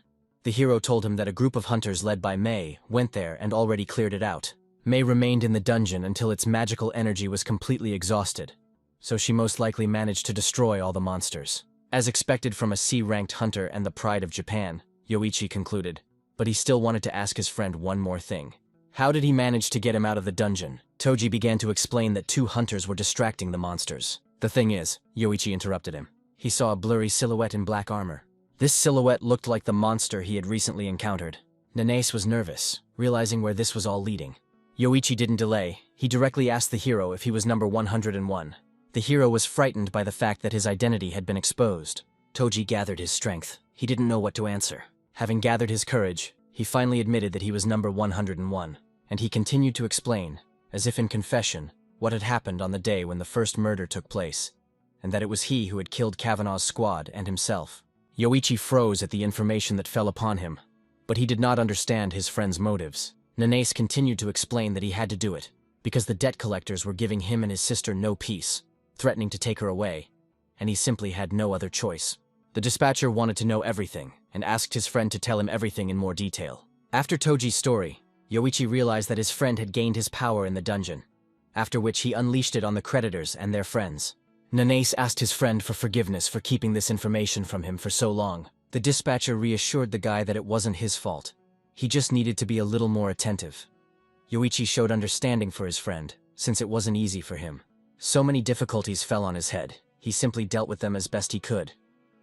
The hero told him that a group of hunters led by Mei went there and already cleared it out. Mei remained in the dungeon until its magical energy was completely exhausted, so she most likely managed to destroy all the monsters. As expected from a C-ranked hunter and the pride of Japan, Yoichi concluded. But he still wanted to ask his friend one more thing. How did he manage to get him out of the dungeon? Toji began to explain that two hunters were distracting the monsters. The thing is, Yoichi interrupted him. He saw a blurry silhouette in black armor. This silhouette looked like the monster he had recently encountered. Nanase was nervous, realizing where this was all leading. Yoichi didn't delay. He directly asked the hero if he was number 101. The hero was frightened by the fact that his identity had been exposed. Toji gathered his strength. He didn't know what to answer. Having gathered his courage, he finally admitted that he was number 101, and he continued to explain, as if in confession, what had happened on the day when the first murder took place, and that it was he who had killed Kavanaugh's squad and himself. Yoichi froze at the information that fell upon him, but he did not understand his friend's motives. Nanase continued to explain that he had to do it, because the debt collectors were giving him and his sister no peace, threatening to take her away, and he simply had no other choice. The dispatcher wanted to know everything, and asked his friend to tell him everything in more detail. After Toji's story, Yoichi realized that his friend had gained his power in the dungeon, after which he unleashed it on the creditors and their friends. Nanase asked his friend for forgiveness for keeping this information from him for so long. The dispatcher reassured the guy that it wasn't his fault. He just needed to be a little more attentive. Yoichi showed understanding for his friend, since it wasn't easy for him. So many difficulties fell on his head. He simply dealt with them as best he could.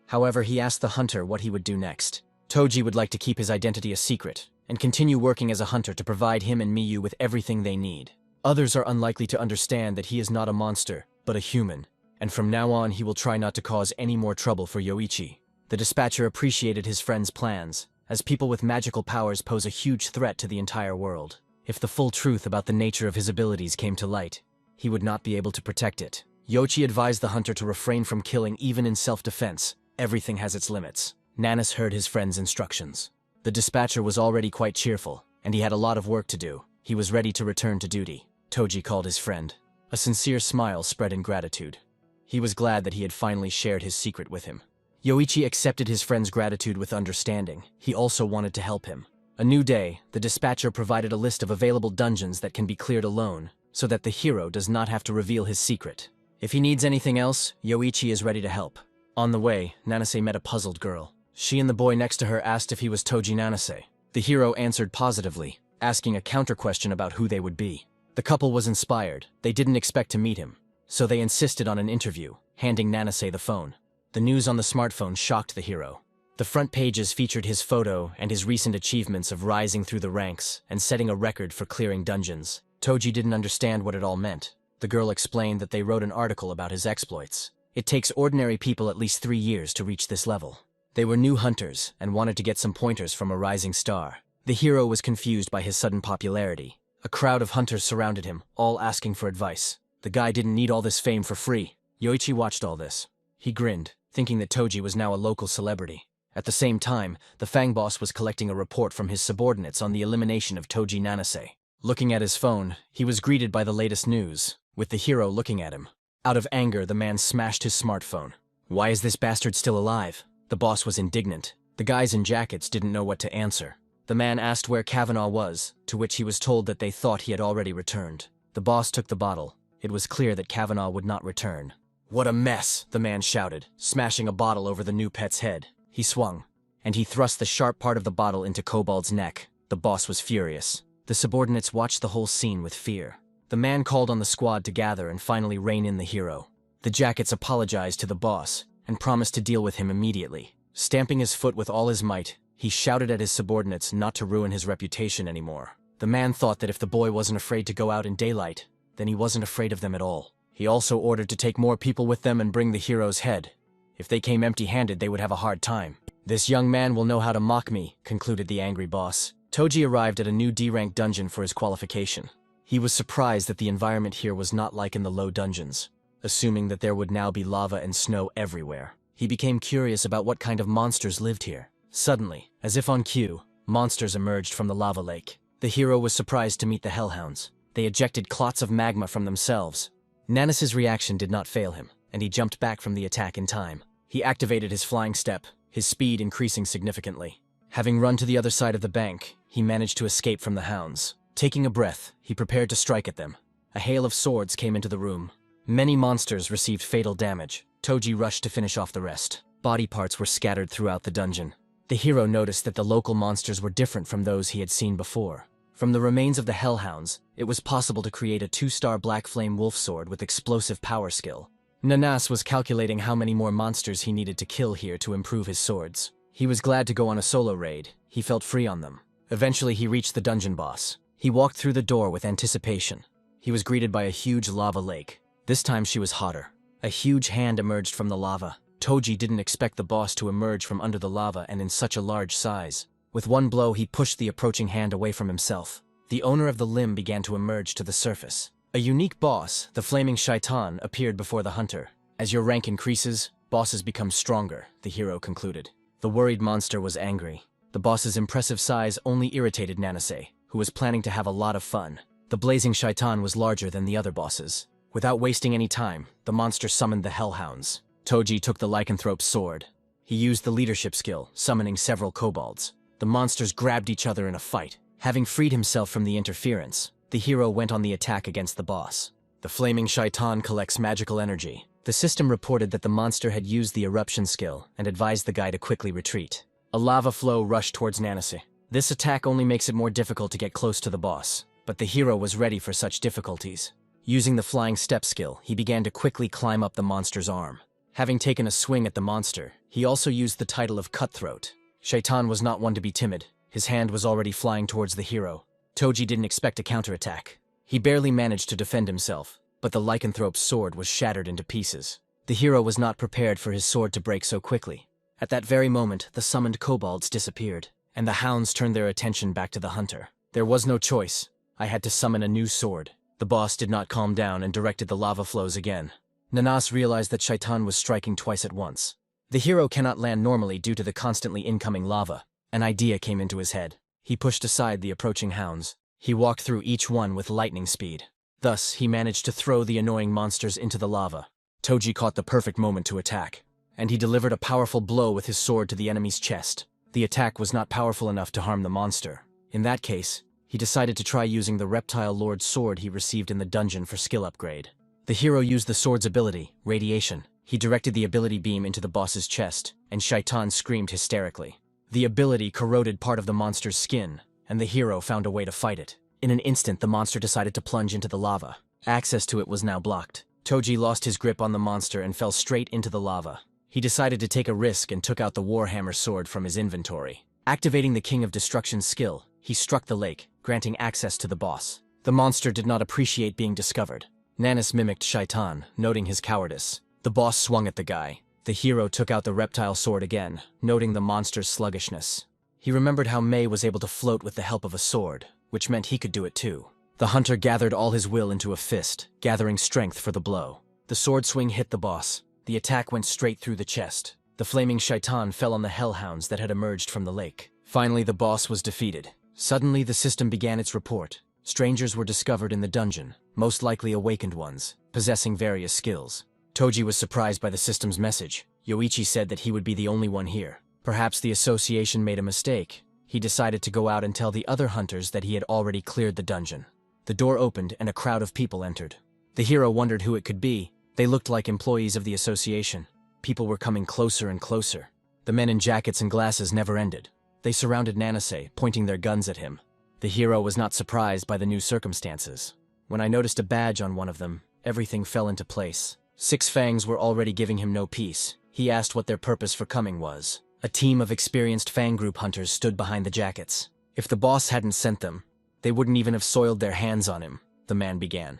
However, he asked the hunter what he would do next. Toji would like to keep his identity a secret, and continue working as a hunter to provide him and Miyu with everything they need. Others are unlikely to understand that he is not a monster, but a human, and from now on he will try not to cause any more trouble for Yoichi. The dispatcher appreciated his friend's plans, as people with magical powers pose a huge threat to the entire world. If the full truth about the nature of his abilities came to light, he would not be able to protect it. Yoichi advised the hunter to refrain from killing even in self-defense. Everything has its limits. Nanis heard his friend's instructions. The dispatcher was already quite cheerful. and he had a lot of work to do. He was ready to return to duty. Toji called his friend. A sincere smile spread in gratitude. He was glad that he had finally shared his secret with him. Yoichi accepted his friend's gratitude with understanding. He also wanted to help him. A new day, the dispatcher provided a list of available dungeons that can be cleared alone, so that the hero does not have to reveal his secret. If he needs anything else, Yoichi is ready to help. On the way, Nanase met a puzzled girl. She and the boy next to her asked if he was Toji Nanase. The hero answered positively, asking a counter-question about who they would be. The couple was inspired. They didn't expect to meet him, so they insisted on an interview, handing Nanase the phone. The news on the smartphone shocked the hero. The front pages featured his photo and his recent achievements of rising through the ranks and setting a record for clearing dungeons. Toji didn't understand what it all meant. The girl explained that they wrote an article about his exploits. It takes ordinary people at least 3 years to reach this level. They were new hunters and wanted to get some pointers from a rising star. The hero was confused by his sudden popularity. A crowd of hunters surrounded him, all asking for advice. The guy didn't need all this fame for free. Yoichi watched all this. He grinned, thinking that Toji was now a local celebrity. At the same time, the Fang boss was collecting a report from his subordinates on the elimination of Toji Nanase. Looking at his phone, he was greeted by the latest news, with the hero looking at him. Out of anger, the man smashed his smartphone. Why is this bastard still alive? The boss was indignant. The guys in jackets didn't know what to answer. The man asked where Kavanaugh was, to which he was told that they thought he had already returned. The boss took the bottle. It was clear that Kavanaugh would not return. What a mess, the man shouted, smashing a bottle over the new pet's head. He swung, and he thrust the sharp part of the bottle into Kobold's neck. The boss was furious. The subordinates watched the whole scene with fear. The man called on the squad to gather and finally rein in the hero. The jackets apologized to the boss and promised to deal with him immediately. Stamping his foot with all his might, he shouted at his subordinates not to ruin his reputation anymore. The man thought that if the boy wasn't afraid to go out in daylight, then he wasn't afraid of them at all. He also ordered to take more people with them and bring the hero's head. If they came empty-handed, they would have a hard time. This young man will know how to mock me, concluded the angry boss. Toji arrived at a new D-rank dungeon for his qualification. He was surprised that the environment here was not like in the low dungeons, assuming that there would now be lava and snow everywhere. He became curious about what kind of monsters lived here. Suddenly, as if on cue, monsters emerged from the lava lake. The hero was surprised to meet the hellhounds. They ejected clots of magma from themselves. Nanase's reaction did not fail him, and he jumped back from the attack in time. He activated his flying step, his speed increasing significantly. Having run to the other side of the bank, he managed to escape from the hounds. Taking a breath, he prepared to strike at them. A hail of swords came into the room. Many monsters received fatal damage. Toji rushed to finish off the rest. Body parts were scattered throughout the dungeon. The hero noticed that the local monsters were different from those he had seen before. From the remains of the hellhounds, it was possible to create a 2-star black flame wolf sword with explosive power skill. Nanas was calculating how many more monsters he needed to kill here to improve his swords. He was glad to go on a solo raid. He felt free on them. Eventually he reached the dungeon boss. He walked through the door with anticipation. He was greeted by a huge lava lake. This time she was hotter. A huge hand emerged from the lava. Toji didn't expect the boss to emerge from under the lava and in such a large size. With one blow, he pushed the approaching hand away from himself. The owner of the limb began to emerge to the surface. A unique boss, the Flaming Shaitan, appeared before the hunter. As your rank increases, bosses become stronger, the hero concluded. The worried monster was angry. The boss's impressive size only irritated Nanase, who was planning to have a lot of fun. The Blazing Shaitan was larger than the other bosses. Without wasting any time, the monster summoned the Hellhounds. Toji took the lycanthrope's sword. He used the leadership skill, summoning several kobolds. The monsters grabbed each other in a fight. Having freed himself from the interference, the hero went on the attack against the boss. The Flaming Shaitan collects magical energy. The system reported that the monster had used the eruption skill and advised the guy to quickly retreat. A lava flow rushed towards Nanase. This attack only makes it more difficult to get close to the boss, but the hero was ready for such difficulties. Using the flying step skill, he began to quickly climb up the monster's arm. Having taken a swing at the monster, he also used the title of Cutthroat. Shaitan was not one to be timid. His hand was already flying towards the hero. Toji didn't expect a counterattack. He barely managed to defend himself, but the lycanthrope's sword was shattered into pieces. The hero was not prepared for his sword to break so quickly. At that very moment, the summoned kobolds disappeared, and the hounds turned their attention back to the hunter. There was no choice. I had to summon a new sword. The boss did not calm down and directed the lava flows again. Nanas realized that Shaitan was striking twice at once. The hero cannot land normally due to the constantly incoming lava. An idea came into his head. He pushed aside the approaching hounds. He walked through each one with lightning speed. Thus, he managed to throw the annoying monsters into the lava. Toji caught the perfect moment to attack, and he delivered a powerful blow with his sword to the enemy's chest. The attack was not powerful enough to harm the monster. In that case, he decided to try using the Reptile Lord's sword he received in the dungeon for skill upgrade. The hero used the sword's ability, Radiation. He directed the ability beam into the boss's chest, and Shaitan screamed hysterically. The ability corroded part of the monster's skin, and the hero found a way to fight it. In an instant, the monster decided to plunge into the lava. Access to it was now blocked. Toji lost his grip on the monster and fell straight into the lava. He decided to take a risk and took out the Warhammer sword from his inventory. Activating the King of Destruction's skill, he struck the lake, granting access to the boss. The monster did not appreciate being discovered. Nanis mimicked Shaitan, noting his cowardice. The boss swung at the guy. The hero took out the reptile sword again, noting the monster's sluggishness. He remembered how Mei was able to float with the help of a sword, which meant he could do it too. The hunter gathered all his will into a fist, gathering strength for the blow. The sword swing hit the boss. The attack went straight through the chest. The flaming Shaitan fell on the hellhounds that had emerged from the lake. Finally, the boss was defeated. Suddenly, the system began its report. Strangers were discovered in the dungeon, most likely awakened ones, possessing various skills. Toji was surprised by the system's message. Yoichi said that he would be the only one here. Perhaps the association made a mistake. He decided to go out and tell the other hunters that he had already cleared the dungeon. The door opened and a crowd of people entered. The hero wondered who it could be. They looked like employees of the association. People were coming closer and closer. The men in jackets and glasses never ended. They surrounded Nanase, pointing their guns at him. The hero was not surprised by the new circumstances. When I noticed a badge on one of them, everything fell into place. Six Fangs were already giving him no peace. He asked what their purpose for coming was. A team of experienced Fang group hunters stood behind the jackets. If the boss hadn't sent them, they wouldn't even have soiled their hands on him, the man began.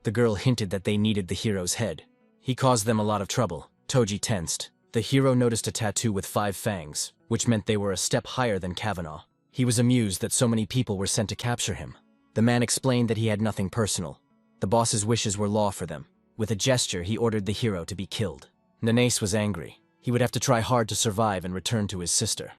The girl hinted that they needed the hero's head. He caused them a lot of trouble. Toji tensed. The hero noticed a tattoo with 5 fangs, which meant they were a step higher than Kavanaugh. He was amused that so many people were sent to capture him. The man explained that he had nothing personal. The boss's wishes were law for them. With a gesture, he ordered the hero to be killed. Nanase was angry. He would have to try hard to survive and return to his sister.